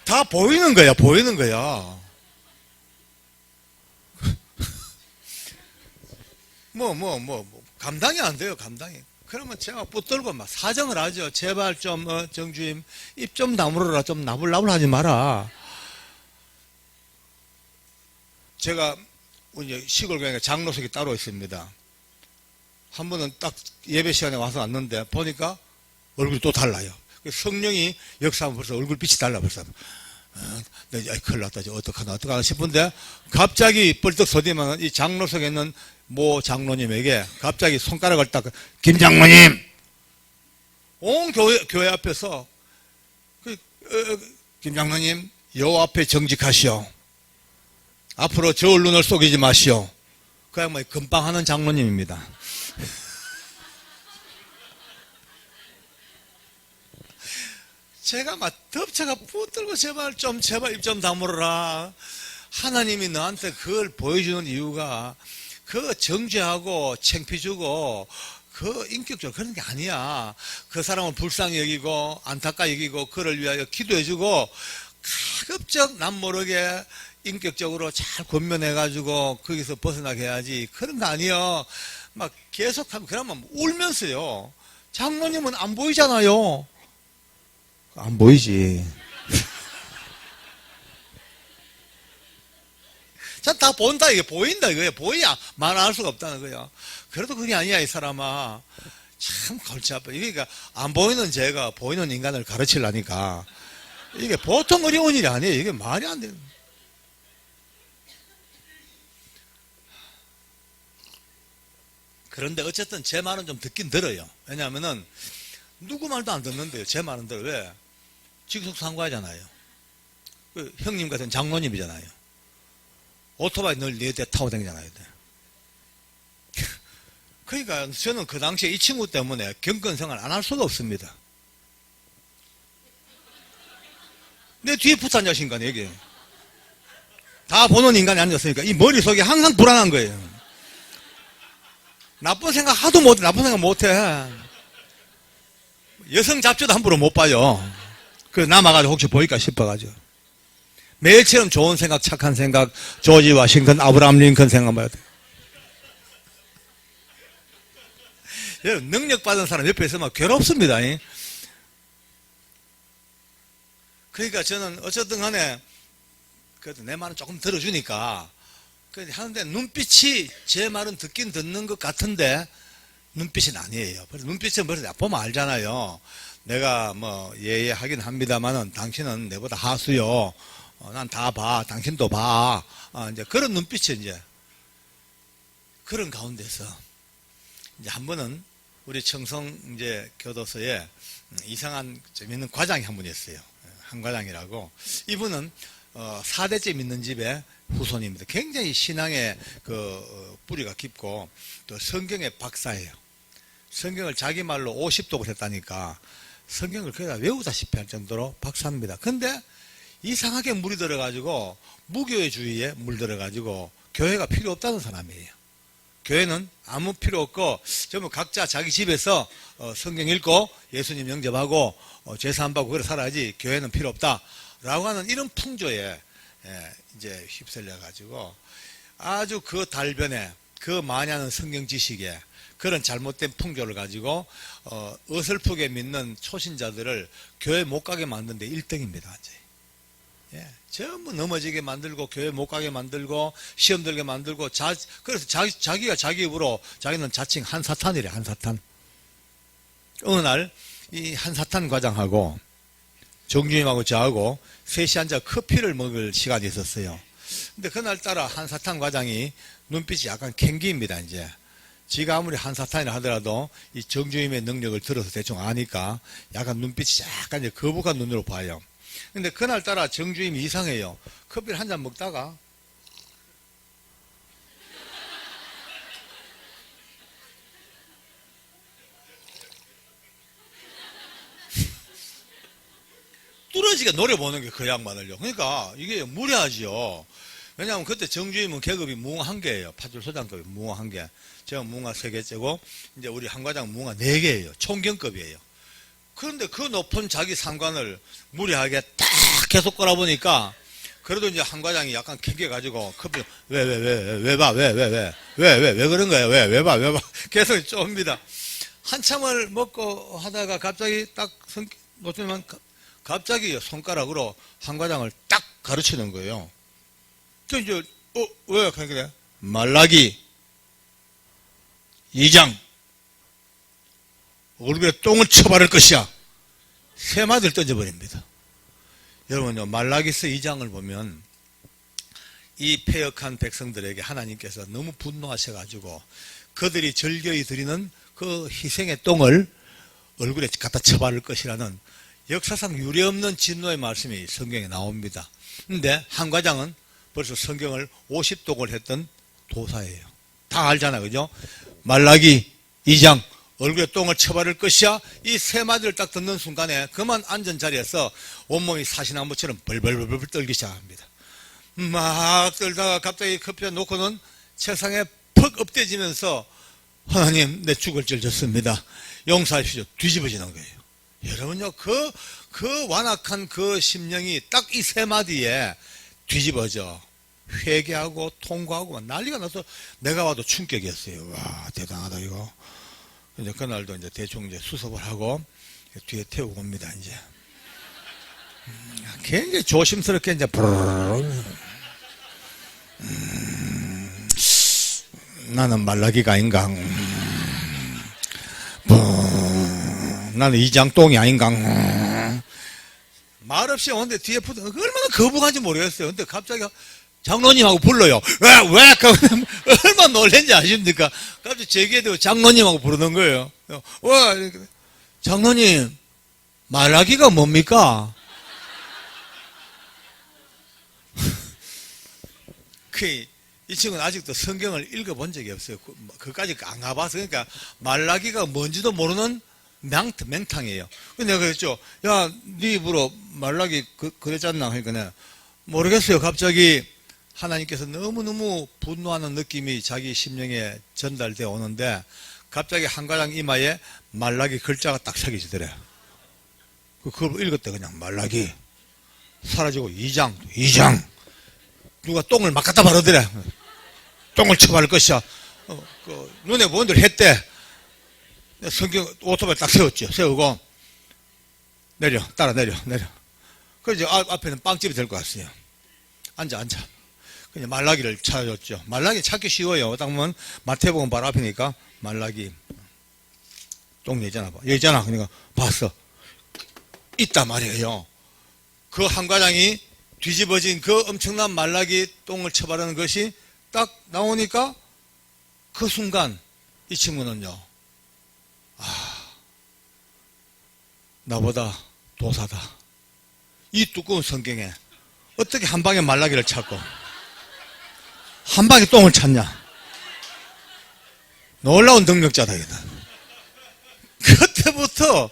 다 보이는 거야. 감당이 안 돼요. 감당이. 그러면 제가 붙들고 막 사정을 하죠. 제발 좀, 정주임, 입 좀 다물어라. 좀 나불나불 하지 마라. 제가 이제 시골 가니까 장로석이 따로 있습니다. 한 번은 딱 예배 시간에 와서 왔는데 보니까 얼굴이 또 달라요. 성령이 역사하면 벌써 얼굴빛이 달라 벌써. 큰일 났다. 어떡하나 싶은데 갑자기 뻘떡 서디면 이 장로석에 있는 모 장로님에게 갑자기 손가락을 딱 김 장로님 온 교회 앞에서 김 장로님 여호와 앞에 정직하시오. 앞으로 저 언론을 속이지 마시오. 그 양반이 금방 하는 장로님입니다. 제가 막 덮쳐가 붙들고 제발 입 좀 다물어라. 하나님이 너한테 그걸 보여주는 이유가 그 정죄하고 창피 주고 그 인격적으로 그런 게 아니야. 그 사람을 불쌍히 여기고 안타까 여기고 그를 위하여 기도해주고 가급적 남 모르게 인격적으로 잘 권면해가지고 거기서 벗어나게 해야지. 그런 거 아니요. 막 계속하면 그러면 울면서요. 장로님은 안 보이잖아요. 안 보이지. 자, 다 본다, 이게 보인다, 이거야. 보이야. 말 안 할 수가 없다는 거야. 그래도 그게 아니야, 이 사람아. 참 골치 아파. 그러니까, 안 보이는 제가 보이는 인간을 가르치려니까. 이게 보통 어려운 일이 아니에요. 이게 말이 안 돼요. 그런데 어쨌든 제 말은 좀 듣긴 들어요. 왜냐하면은, 누구 말도 안 듣는데요. 제 말은 들어요. 왜? 직속상과잖아요. 그 형님 같은 장로님이잖아요. 오토바이 늘 4대 타고 다니잖아요. 그러니까 저는 그 당시에 이 친구 때문에 경건생활 안 할 수가 없습니다. 내 뒤에 붙어 앉으신 인간이 여기. 다 보는 인간이 앉았으니까 이 머릿속에 항상 불안한 거예요. 나쁜 생각 하도 못해. 나쁜 생각 못해. 여성 잡지도 함부로 못 봐요. 그 남아가지고 혹시 보일까 싶어가지고. 매일처럼 좋은 생각, 착한 생각, 조지 워싱턴, 아브라함 링컨 생각만 해야 돼. 여러분, 능력받은 사람 옆에 있으면 괴롭습니다. 그러니까 저는 어쨌든 간에, 그래도 내 말은 조금 들어주니까, 하는데 눈빛이 제 말은 듣긴 듣는 것 같은데, 눈빛은 아니에요. 눈빛은 벌써 보면 알잖아요. 내가 뭐 예하긴 합니다만은 당신은 내보다 하수요. 난 다 봐. 당신도 봐. 이제 그런 눈빛이 이제 그런 가운데서 이제 한 번은 우리 청성 이제 교도소에 이상한 재밌는 과장이 한 분 있어요. 한 과장이라고. 이분은 4대째 믿는 집의 후손입니다. 굉장히 신앙의 그 뿌리가 깊고 또 성경의 박사예요. 성경을 자기 말로 50독을 했다니까 성경을 거의 다 외우다시피 할 정도로 박사입니다. 근데 이상하게 물이 들어가지고 무교회주의에 물들어가지고 교회가 필요 없다는 사람이에요. 교회는 아무 필요 없고 전부 각자 자기 집에서 성경 읽고 예수님 영접하고 제사함받고 그래 살아야지 교회는 필요 없다라고 하는 이런 풍조에 이제 휩쓸려가지고 아주 그 달변에 그 많이 성경 지식에 그런 잘못된 풍조를 가지고 어설프게 믿는 초신자들을 교회 못 가게 만드는데 1등입니다. 예, 전부 넘어지게 만들고 교회 못 가게 만들고 시험 들게 만들고 그래서 자기가 자기 입으로 자기는 자칭 한사탄이래. 한사탄. 어느 날 이 한사탄 과장하고 정주임하고 저하고 셋이 앉아 커피를 먹을 시간이 있었어요. 근데 그날따라 한사탄 과장이 눈빛이 약간 캥기입니다. 이제 지가 아무리 한사탄이라 하더라도 이 정주임의 능력을 들어서 대충 아니까 약간 눈빛이 약간 이제 거북한 눈으로 봐요. 근데 그날따라 정주임이 이상해요. 커피를 한 잔 먹다가 뚫어지게 노려보는 게 그 양반을요. 그러니까 이게 무례하지요. 왜냐하면 그때 정주임은 계급이 무궁화 1개예요. 팥줄 소장급이 무궁화 1개. 제가 무궁화 3개째고 이제 우리 한 과장 무궁화 4개예요. 총경급이에요. 그런데 그 높은 자기 상관을 무리하게 딱 계속 끌어보니까 그래도 이제 한 과장이 약간 캥겨가지고 커피 왜 그런 거야? 왜 봐. 계속 쫍니다. 한참을 먹고 하다가 갑자기 딱 놓치면 갑자기 손가락으로 한 과장을 딱 가르치는 거예요. 저 이제 왜 그래? 말라기 2장 얼굴에 똥을 쳐바를 것이야. 세 마디를 던져버립니다. 여러분요, 말라기서 2장을 보면 이 패역한 백성들에게 하나님께서 너무 분노하셔가지고 그들이 절교히 드리는 그 희생의 똥을 얼굴에 갖다 쳐바를 것이라는 역사상 유례없는 진노의 말씀이 성경에 나옵니다. 근데 한 과장은 벌써 성경을 50독을 했던 도사예요. 다 알잖아요. 그죠? 말라기 2장 얼굴에 똥을 쳐바를 것이야. 이 세 마디를 딱 듣는 순간에 그만 앉은 자리에서 온몸이 사시나무처럼 벌벌벌벌 떨기 시작합니다. 막 떨다가 갑자기 커피에 놓고는 책상에 퍽 엎대지면서 하나님 내 죽을 줄 졌습니다. 용서하십시오. 뒤집어지는 거예요. 여러분요, 그 완악한 그 심령이 딱 이 세 마디에 뒤집어져 회개하고 통과하고 난리가 나서 내가 와도 충격이었어요. 와, 대단하다 이거. 이제 그날도 이제 대충 이제 수습을 하고 뒤에 태우고 옵니다. 이제 굉장히 조심스럽게 이제 나는 말라기가 아닌가. 나는 이장똥이 아닌가. 말없이 오는데 뒤에 얼마나 거부간지 모르겠어요. 근데 갑자기 장로님하고 불러요. 왜? 얼마나 놀랬는지 아십니까? 갑자기 제기해도 장로님하고 부르는 거예요. 와, 장로님, 말하기가 뭡니까? 이 친구는 아직도 성경을 읽어본 적이 없어요. 그까지 안 가봐서. 그러니까 말라기가 뭔지도 모르는 맹탕이에요. 근데 내가 그랬죠. 야, 네 입으로 말라기 그랬잖나. 그러니까 내가 모르겠어요. 갑자기 하나님께서 너무너무 분노하는 느낌이 자기 심령에 전달되어 오는데 갑자기 한 가장 이마에 말라기 글자가 딱 새겨지더래. 그걸 읽었대. 그냥 말라기 사라지고 2장 누가 똥을 막 갖다 바르더래. 똥을 쳐바를 것이야. 눈에 보는 대로 했대. 성경 오토바이 딱 세웠죠. 세우고 따라 내려. 그래서 앞에는 빵집이 될 것 같아요. 앉아. 그냥 말라기를 찾아줬죠. 말라기 찾기 쉬워요. 딱 보면 마태복음 바로 앞이니까 말라기 똥 얘잖아. 그러니까 봤어. 있단 말이에요. 그 한 과장이 뒤집어진 그 엄청난 말라기 똥을 쳐바르는 것이 딱 나오니까 그 순간 이 친구는요. 나보다 도사다. 이 두꺼운 성경에 어떻게 한 방에 말라기를 찾고 한 방에 똥을 찾냐. 놀라운 능력자다. 그때부터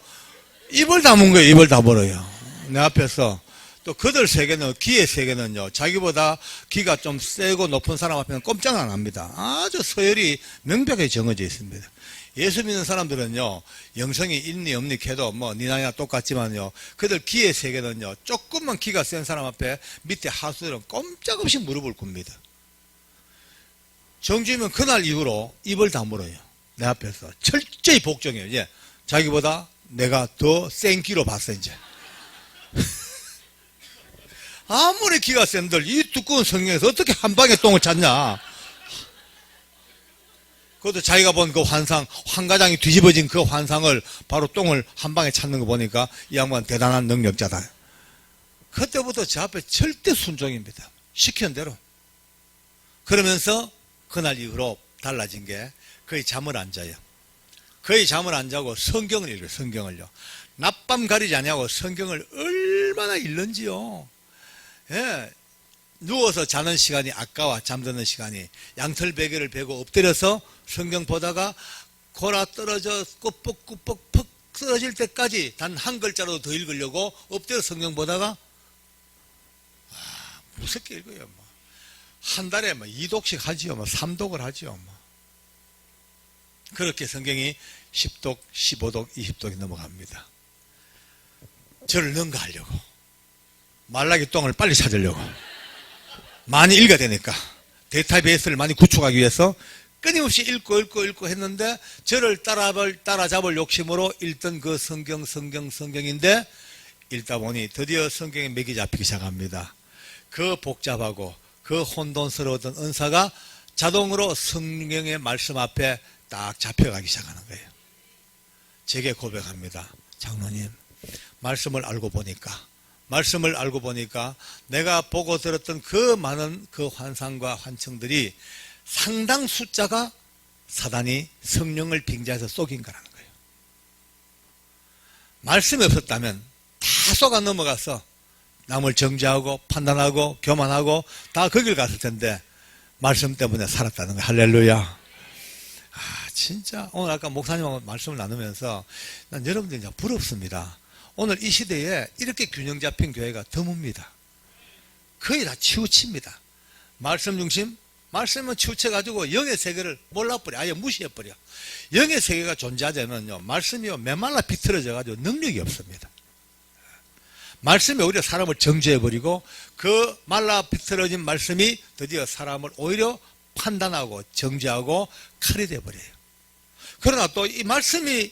입을 다문 거예요. 입을 다물어요. 내 앞에서. 또 그들 세계는, 기의 세계는요, 자기보다 기가 좀 세고 높은 사람 앞에는 꼼짝 안 합니다. 아주 서열이 명백하게 정해져 있습니다. 예수 믿는 사람들은요, 영성이 있니 없니 해도 니나이나 똑같지만요, 그들 기의 세계는요, 조금만 기가 센 사람 앞에 밑에 하수들은 꼼짝없이 무릎을 꿇습니다. 정주이면 그날 이후로 입을 다물어요. 내 앞에서. 철저히 복종해요. 이제 자기보다 내가 더 센 기로 봤어, 이제. 아무리 기가 센들 이 두꺼운 성경에서 어떻게 한 방에 똥을 찾냐. 그것도 자기가 본 그 환상, 한 가장이 뒤집어진 그 환상을 바로 똥을 한 방에 찾는 거 보니까 이 양반 대단한 능력자다. 그때부터 제 앞에 절대 순종입니다. 시키는 대로. 그러면서 그날 이후로 달라진 게 거의 잠을 안 자요. 거의 잠을 안 자고 성경을 읽어요. 성경을요. 낮밤 가리지 않냐고 성경을 얼마나 읽는지요. 예, 누워서 자는 시간이 아까워. 잠드는 시간이. 양털베개를 베고 엎드려서 성경 보다가 골아 떨어져 꾸벅꾸벅 퍽 쓰러질 때까지 단 한 글자라도 더 읽으려고 엎드려 성경 보다가 무섭게 읽어요. 한 달에 2독씩 하지요. 3독을 하지요. 그렇게 성경이 10독, 15독, 20독이 넘어갑니다. 저를 능가하려고. 말라기 똥을 빨리 찾으려고. 많이 읽어야 되니까. 데이터베이스를 많이 구축하기 위해서 끊임없이 읽고 했는데 저를 따라잡을 욕심으로 읽던 그 성경인데 읽다 보니 드디어 성경에 맥이 잡히기 시작합니다. 그 복잡하고 그 혼돈스러웠던 은사가 자동으로 성경의 말씀 앞에 딱 잡혀가기 시작하는 거예요. 제게 고백합니다. 장로님, 말씀을 알고 보니까 내가 보고 들었던 그 많은 그 환상과 환청들이 상당 숫자가 사단이 성령을 빙자해서 속인 거라는 거예요. 말씀이 없었다면 다 속아 넘어가서 남을 정죄하고 판단하고 교만하고 다 거길 갔을 텐데 말씀 때문에 살았다는 거예요. 할렐루야. 진짜 오늘 아까 목사님하고 말씀을 나누면서 난 여러분들이 이제 부럽습니다. 오늘 이 시대에 이렇게 균형 잡힌 교회가 드뭅니다. 거의 다 치우칩니다. 말씀 중심, 말씀은 치우쳐가지고 영의 세계를 몰라버려. 아예 무시해버려. 영의 세계가 존재하자면요, 말씀이요, 메말라 비틀어져가지고 능력이 없습니다. 말씀이 오히려 사람을 정죄해버리고 그 말라 비틀어진 말씀이 드디어 사람을 오히려 판단하고 정죄하고 칼이 돼버려요. 그러나 또 이 말씀이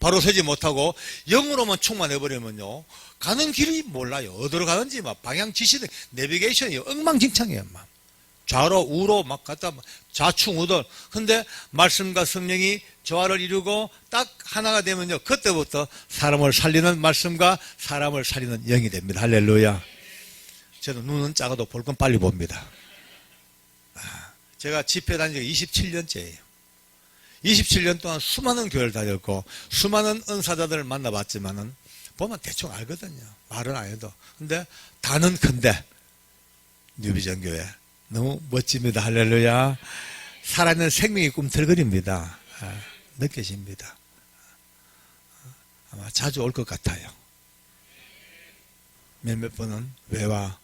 바로 서지 못하고 영으로만 충만해버리면요, 가는 길이 몰라요. 어디로 가는지 막 방향 지시는 내비게이션이 엉망진창이에요. 막 좌로 우로 막 갔다 좌충우돌. 근데 말씀과 성령이 조화를 이루고 딱 하나가 되면요, 그때부터 사람을 살리는 말씀과 사람을 살리는 영이 됩니다. 할렐루야. 저는 눈은 작아도 볼 건 빨리 봅니다. 제가 집회 다닌 지 27년째예요. 27년 동안 수많은 교회를 다녔고 수많은 은사자들을 만나봤지만은 보면 대충 알거든요. 말은 안 해도. 근데 다는 큰데 뉴비전 교회 너무 멋집니다. 할렐루야. 살아있는 생명이 꿈틀거립니다. 느껴집니다. 아마 자주 올 것 같아요. 몇몇 분은 왜 와?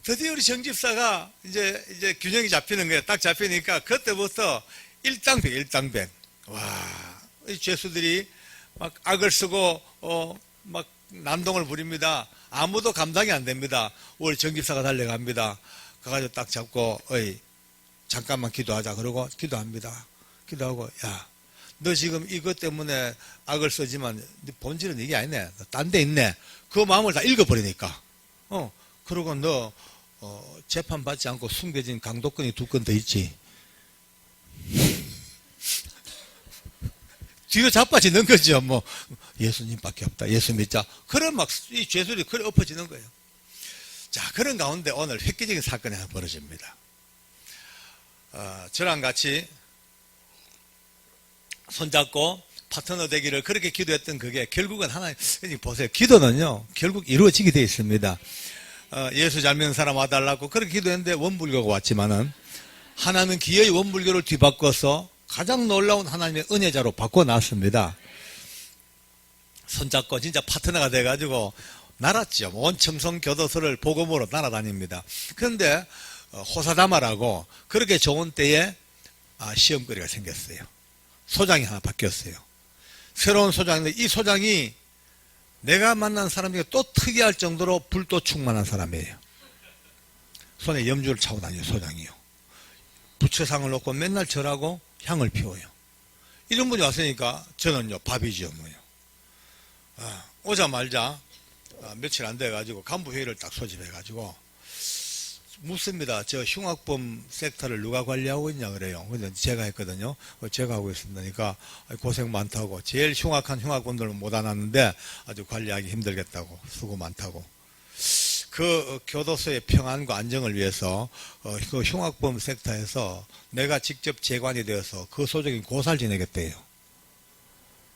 드디어 우리 정집사가 이제 균형이 잡히는 거예요. 딱 잡히니까 그때부터 일당백. 와, 이 죄수들이 막 악을 쓰고 막 난동을 부립니다. 아무도 감당이 안 됩니다. 우리 정집사가 달려갑니다. 가가지고 딱 잡고 잠깐만 기도하자. 그러고 기도합니다. 기도하고, 야, 너 지금 이것 때문에 악을 쓰지만 네 본질은 이게 아니네. 딴 데 있네. 그 마음을 다 읽어버리니까. 그러고 너 재판받지 않고 숨겨진 강도권이 2건 더 있지. 뒤로 자빠지는 거죠. 뭐 예수님밖에 없다. 예수 믿자. 그런 막 이 죄수들이 그래 엎어지는 거예요. 자, 그런 가운데 오늘 획기적인 사건이 하나 벌어집니다. 저랑 같이 손잡고 파트너 되기를 그렇게 기도했던 그게 결국은 하나님, 보세요. 기도는요, 결국 이루어지게 되어 있습니다. 예수 잘 믿는 사람 와달라고 그렇게 기도했는데 원불교가 왔지만은 하나님은 기어이 원불교를 뒤바꿔서 가장 놀라운 하나님의 은혜자로 바꿔놨습니다. 손잡고 진짜 파트너가 돼가지고 날았죠. 온 청송 교도소를 복음으로 날아다닙니다. 그런데 호사다마라고 그렇게 좋은 때에 시험거리가 생겼어요. 소장이 하나 바뀌었어요. 새로운 소장인데 이 소장이 내가 만난 사람 중에 또 특이할 정도로 불도 충만한 사람이에요. 손에 염주를 차고 다녀요. 소장이요. 부처상을 놓고 맨날 절하고 향을 피워요. 이런 분이 왔으니까 저는요, 밥이죠. 뭐요. 오자마자 며칠 안 돼가지고 간부회의를 딱 소집해가지고 묻습니다. 저 흉악범 섹터를 누가 관리하고 있냐 그래요. 근데 제가 했거든요. 제가 하고 있습니다니까 고생 많다고. 제일 흉악한 흉악범들은 못 안았는데 아주 관리하기 힘들겠다고. 수고 많다고. 그 교도소의 평안과 안정을 위해서 그 흉악범 섹터에서 내가 직접 재관이 되어서 그 소적인 고사를 지내겠대요.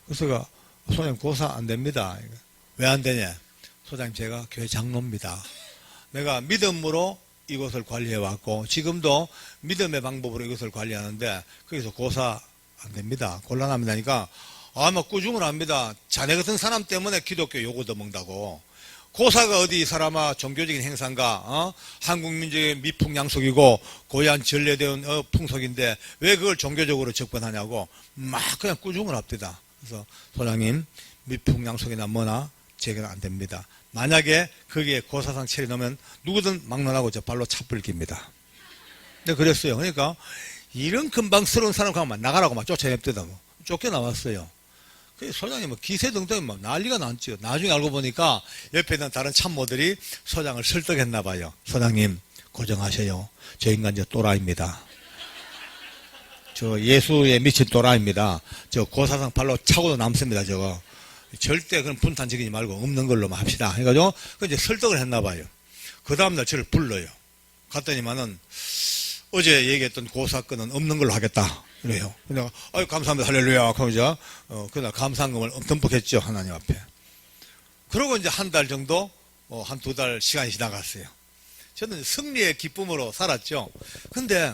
그래서 소장님 고사 안 됩니다. 왜 안 되냐? 소장님 제가 교회 장로입니다. 내가 믿음으로 이곳을 관리해왔고 지금도 믿음의 방법으로 이것을 관리하는데 거기서 고사 안 됩니다. 곤란합니다니까 아마 꾸중을 합니다. 자네 같은 사람 때문에 기독교 요구 더먹다고. 고사가 어디 이 사람아 종교적인 행사인가? 한국 민족의 미풍양속이고 고유한 전래되온 풍속인데 왜 그걸 종교적으로 접근하냐고 막 그냥 꾸중을 합니다. 그래서 소장님 미풍양속이나 뭐나 제게는 안 됩니다. 만약에 거기에 고사상 체리 넣으면 누구든 막론하고 저 발로 차불깁니다. 네, 그랬어요. 그러니까 이런 금방스러운 사람 가면 나가라고 막 쫓아냅대다 뭐. 쫓겨나왔어요. 그 소장님 기세등등이 막 난리가 났죠. 나중에 알고 보니까 옆에 있는 다른 참모들이 소장을 설득했나 봐요. 소장님 고정하셔요. 저 인간 저 또라이입니다. 저 예수에 미친 또라이입니다. 저 고사상 발로 차고도 남습니다. 저거 절대 그런 분탄 적이지 말고 없는 걸로만 합시다. 해가지고 이제 설득을 했나 봐요. 그 다음날 저를 불러요. 갔더니만은 어제 얘기했던 고사건은 없는 걸로 하겠다. 그래요. 내가 아유 감사합니다. 할렐루야. 그러자 그날 감사한금을 듬뿍 했죠. 하나님 앞에. 그러고 이제 한 달 정도 한 두 달 시간이 지나갔어요. 저는 승리의 기쁨으로 살았죠. 근데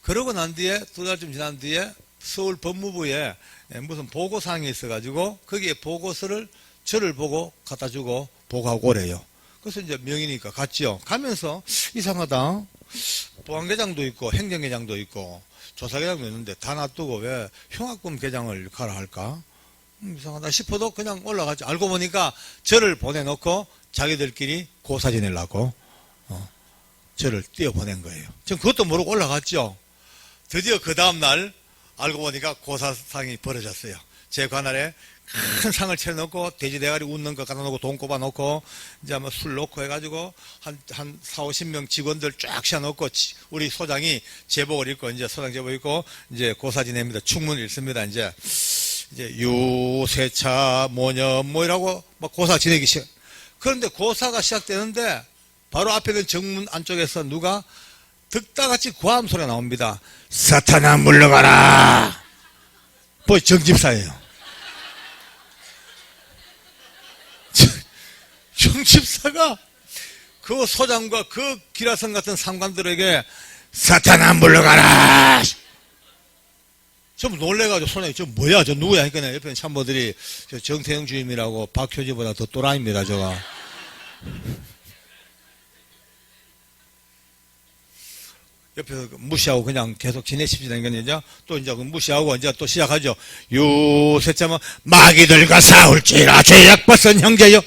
그러고 난 뒤에 두 달쯤 지난 뒤에 서울 법무부에 무슨 보고사항이 있어가지고 거기에 보고서를 저를 보고 갖다 주고 보고하고 오래요. 그래서 이제 명의니까 갔죠. 가면서 이상하다. 보안계장도 있고 행정계장도 있고 조사계장도 있는데 다 놔두고 왜 흉악범 계장을 가라 할까? 이상하다 싶어도 그냥 올라갔죠. 알고 보니까 저를 보내놓고 자기들끼리 고사 지내려고 저를 띄워보낸 거예요. 전 그것도 모르고 올라갔죠. 드디어 그 다음날 알고 보니까 고사상이 벌어졌어요. 제 관할에 큰 상을 차려놓고 돼지 대가리 웃는 거 갖다 놓고 돈 꼽아놓고 이제 뭐 술 놓고 해가지고 한 4, 50명 직원들 쫙 씌워놓고 우리 소장이 제복을 입고 이제 소장 제복 입고 이제 고사 지냅니다. 충문 읽습니다. 이제 유세차 모녀 뭐이라고 막 고사 지내기 시작. 그런데 고사가 시작되는데 바로 앞에 있는 정문 안쪽에서 누가 득다같이 고함 소리가 나옵니다. 사탄아 물러가라. 뭐 정집사예요. 정집사가 그 소장과 그 기라성 같은 상관들에게 사탄아 물러가라. 좀 놀래가지고 소장이 저 뭐야 저 누구야 하니까 옆에 있는 참모들이 저 정태영 주임이라고 박효지보다 더 또라이입니다 저가. 옆에서 무시하고 그냥 계속 지내십시다. 이제 또 이제 무시하고 이제 또 시작하죠. 유세자면 마귀들과 싸울지라 죄악 벗은 형제요.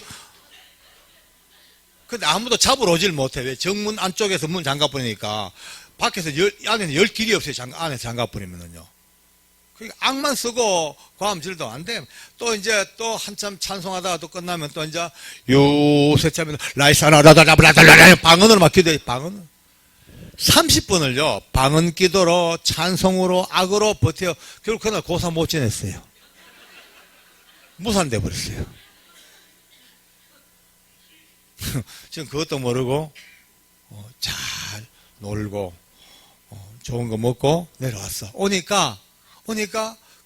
근데 아무도 잡으러 오질 못해. 왜? 정문 안쪽에서 문 잠가버리니까 밖에서 안에는 열 길이 없어요. 안에서 잠가버리면은요. 그러니까 악만 쓰고 고함질도 안 돼. 또 이제 또 한참 찬송하다가 또 끝나면 또 이제 유세자면 라이사라라라라라라 방언으로 막 기도해. 방언을 30분을요 방언 기도로 찬송으로 악으로 버텨. 결국 그날 고사 못 지냈어요. 무산돼 버렸어요. 지금 그것도 모르고 잘 놀고 좋은 거 먹고 내려왔어. 오니까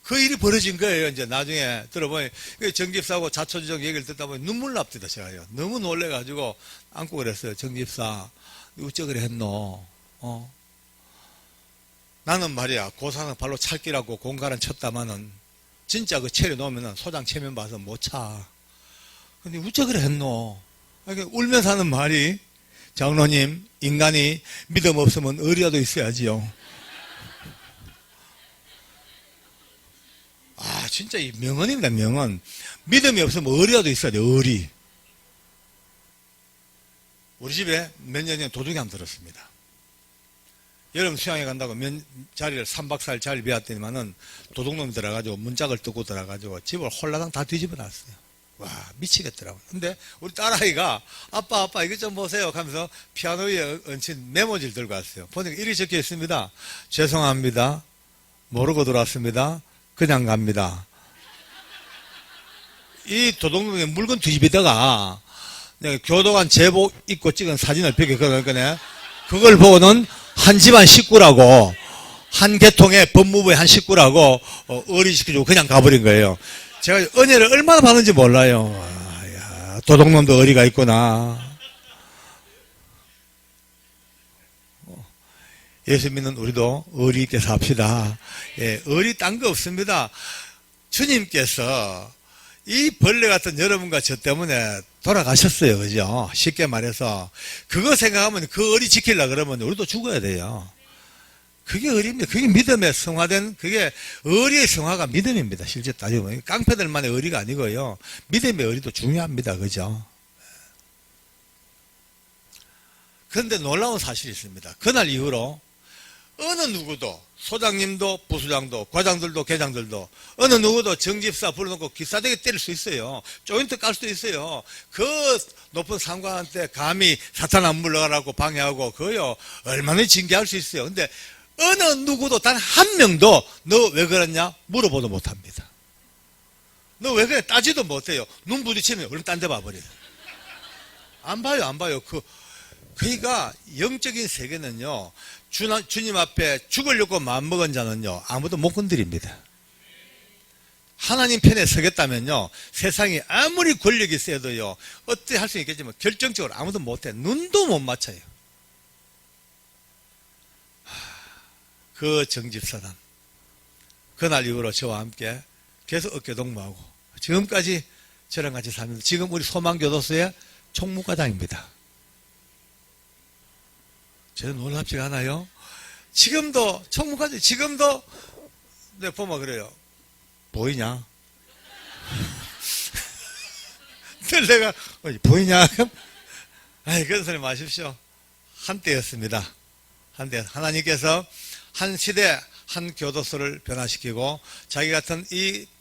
그 일이 벌어진 거예요. 이제 나중에 들어보니 정집사하고 자초지종 얘기를 듣다 보니 눈물 납니다. 제가요. 너무 놀래가지고 안고 그랬어요. 정집사 어째 그래 했노? 나는 말이야 고사는 발로 찰기라고 공갈은 쳤다마는 진짜 그 체려 놓으면은 소장 체면 봐서 못 차. 근데 어째 그래 했노? 울면서 하는 말이 장로님 인간이 믿음 없으면 의리라도 있어야지요. 아 진짜 이 명언입니다. 명언. 믿음이 없으면 의리라도 있어야 돼. 의리. 우리 집에 몇 년 전에 도둑이 한번 들었습니다. 여름 수양에 간다고 자리를 3박 4일 자리를 비웠더니만은 도둑놈이 들어가지고 문짝을 뜯고 들어가지고 집을 홀라당 다 뒤집어 놨어요. 와 미치겠더라고요. 근데 우리 딸아이가 아빠 이것 좀 보세요 하면서 피아노 위에 얹힌 메모지를 들고 왔어요. 보니까 이렇게 적혀 있습니다. 죄송합니다. 모르고 들어왔습니다. 그냥 갑니다. 이 도둑놈이 물건 뒤집이다가 내가 교도관 제복 입고 찍은 사진을 벽에 걸어놨거든요. 그걸 보고는 한 집안 식구라고 한 계통의 법무부의 한 식구라고 어리시켜주고 그냥 가버린 거예요. 제가 은혜를 얼마나 받는지 몰라요. 야, 도둑놈도 어리가 있구나. 예수 믿는 우리도 의리 있게 삽시다. 예, 의리 딴 거 없습니다. 주님께서 이 벌레 같은 여러분과 저 때문에 돌아가셨어요. 그죠? 쉽게 말해서 그거 생각하면 그 의리 지키려고 그러면 우리도 죽어야 돼요. 그게 의리입니다. 그게 믿음의 성화된, 그게 의리의 성화가 믿음입니다. 실제 따지면. 깡패들만의 의리가 아니고요. 믿음의 의리도 중요합니다. 그죠? 그런데 놀라운 사실이 있습니다. 그날 이후로 어느 누구도, 소장님도, 부수장도, 과장들도, 계장들도, 어느 누구도 정집사 불러놓고 기사대게 때릴 수 있어요. 조인트 깔 수도 있어요. 그 높은 상관한테 감히 사탄 안 물러가라고 방해하고, 그요, 얼마나 징계할 수 있어요. 근데 어느 누구도 단 한 명도 너 왜 그랬냐? 물어보도 못합니다. 너 왜 그래? 따지도 못해요. 눈 부딪히면 얼른 딴 데 봐버려요. 안 봐요, 안 봐요. 그러니까 영적인 세계는요, 주님 앞에 죽으려고 마음먹은 자는요, 아무도 못 건드립니다. 하나님 편에 서겠다면요, 세상이 아무리 권력이 세도요, 어떻게 할 수 있겠지만 결정적으로 아무도 못해. 눈도 못 맞춰요. 그 정집사단, 그날 이후로 저와 함께 계속 어깨동무하고 지금까지 저랑 같이 삽니다. 지금 우리 소망교도소의 총무과장입니다. 저는 놀랍지가 않아요. 지금도 총무과장, 지금도 내 보면 그래요. 보이냐? 늘 내가 보이냐? 아이, 그런 소리 마십시오. 한때였습니다. 한때 하나님께서 한 시대 한 교도소를 변화시키고 자기 같은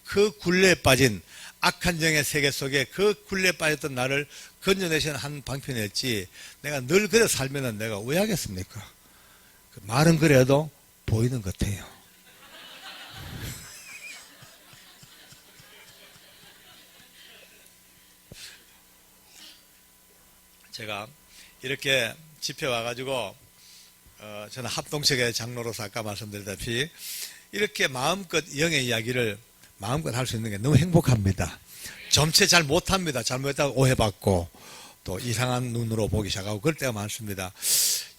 그 굴레에 빠진 악한 정의 세계 속에 그 굴레에 빠졌던 나를 건져내시는 한 방편이었지, 내가 늘 그래 살면은 내가 왜 하겠습니까? 말은 그래도 보이는 것 같아요. 제가 이렇게 집회 와가지고 저는 합동체계 장로로서 아까 말씀드렸다시피 이렇게 마음껏 영의 이야기를 마음껏 할 수 있는 게 너무 행복합니다. 점체 잘 못합니다. 잘못했다고 오해받고 또 이상한 눈으로 보기 시작하고 그럴 때가 많습니다.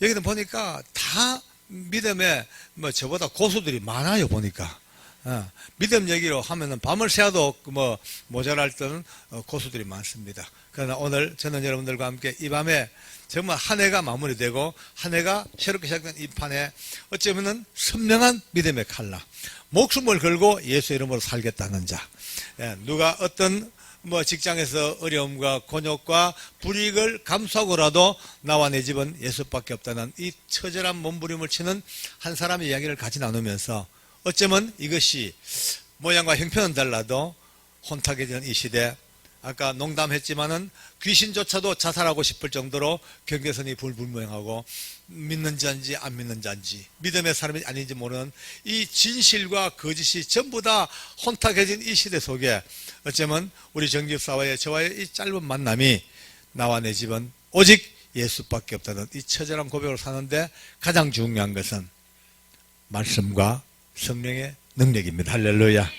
여기는 보니까 다 믿음에 저보다 고수들이 많아요. 보니까 믿음 얘기로 하면은 밤을 새도 모자랄 듯 고수들이 많습니다. 그러나 오늘 저는 여러분들과 함께 이 밤에 정말 한 해가 마무리되고 한 해가 새롭게 시작된 이 판에 어쩌면은 선명한 믿음의 칼라, 목숨을 걸고 예수 이름으로 살겠다는 자, 누가 어떤 직장에서 어려움과 곤욕과 불이익을 감수하고라도 나와 내 집은 예수밖에 없다는 이 처절한 몸부림을 치는 한 사람의 이야기를 같이 나누면서 어쩌면 이것이 모양과 형편은 달라도 혼탁해지는 이 시대, 아까 농담했지만은 귀신조차도 자살하고 싶을 정도로 경계선이 불분명하고 믿는 자인지 안 믿는 자인지 믿음의 사람이 아닌지 모르는 이 진실과 거짓이 전부 다 혼탁해진 이 시대 속에 어쩌면 우리 정집사와의 저와의 이 짧은 만남이 나와 내 집은 오직 예수밖에 없다는 이 처절한 고백으로 사는데 가장 중요한 것은 말씀과 성령의 능력입니다. 할렐루야.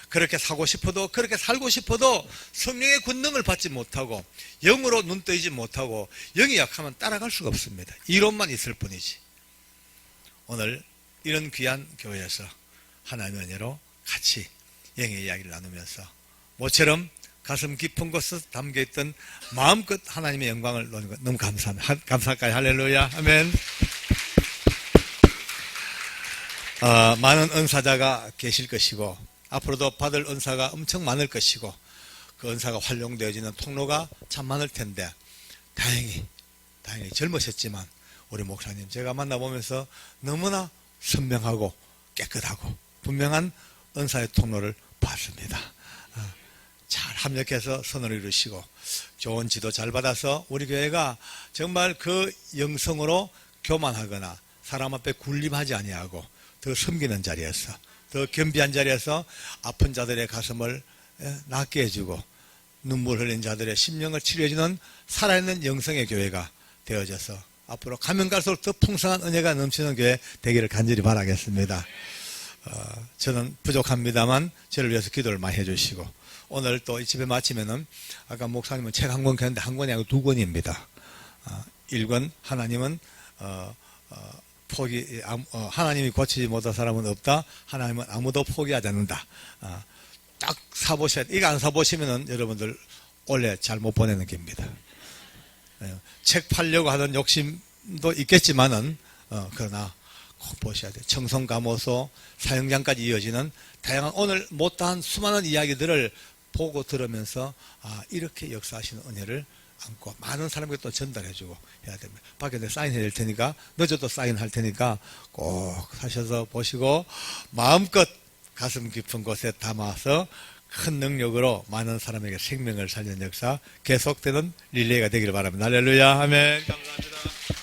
그렇게 사고 싶어도, 그렇게 살고 싶어도 성령의 권능을 받지 못하고 영으로 눈 뜨이지 못하고 영이 약하면 따라갈 수가 없습니다. 이론만 있을 뿐이지. 오늘 이런 귀한 교회에서 하나님의 은혜로 같이 영의 이야기를 나누면서 모처럼 가슴 깊은 곳에 담겨있던 마음껏 하나님의 영광을 노는 것 너무 감사합니다. 감사할까요? 할렐루야. 아멘. 많은 은사자가 계실 것이고 앞으로도 받을 은사가 엄청 많을 것이고 그 은사가 활용되어지는 통로가 참 많을 텐데 다행히 젊으셨지만 우리 목사님 제가 만나보면서 너무나 선명하고 깨끗하고 분명한 은사의 통로를 봤습니다. 잘 합력해서 선을 이루시고 좋은 지도 잘 받아서 우리 교회가 정말 그 영성으로 교만하거나 사람 앞에 군림하지 아니하고 더 섬기는 자리에서 더 겸비한 자리에서 아픈 자들의 가슴을 낫게 해주고 눈물 흘린 자들의 심령을 치료해주는 살아있는 영성의 교회가 되어져서 앞으로 가면 갈수록 더 풍성한 은혜가 넘치는 교회 되기를 간절히 바라겠습니다. 저는 부족합니다만 저를 위해서 기도를 많이 해주시고 오늘 또 이 집에 마치면은 아까 목사님은 책 한 권 켰는데 한 권이 아니고 두 권입니다. 1권 하나님은 하나님이 고치지 못한 사람은 없다. 하나님은 아무도 포기하지 않는다. 딱 사보셔야 돼. 이거 안 사보시면은 여러분들 원래 잘 못 보내는 겁니다. 책 팔려고 하는 욕심도 있겠지만은, 그러나 꼭 보셔야 돼요. 청송감호소, 사형장까지 이어지는 다양한 오늘 못다한 수많은 이야기들을 보고 들으면서 이렇게 역사하시는 은혜를 안고 많은 사람에게 또 전달해주고 해야 됩니다. 밖에 내가 사인해야 될 테니까 늦어도 사인할 테니까 꼭 하셔서 보시고 마음껏 가슴 깊은 곳에 담아서 큰 능력으로 많은 사람에게 생명을 살리는 역사 계속되는 릴레이가 되기를 바랍니다. 할렐루야. 아멘. 감사합니다.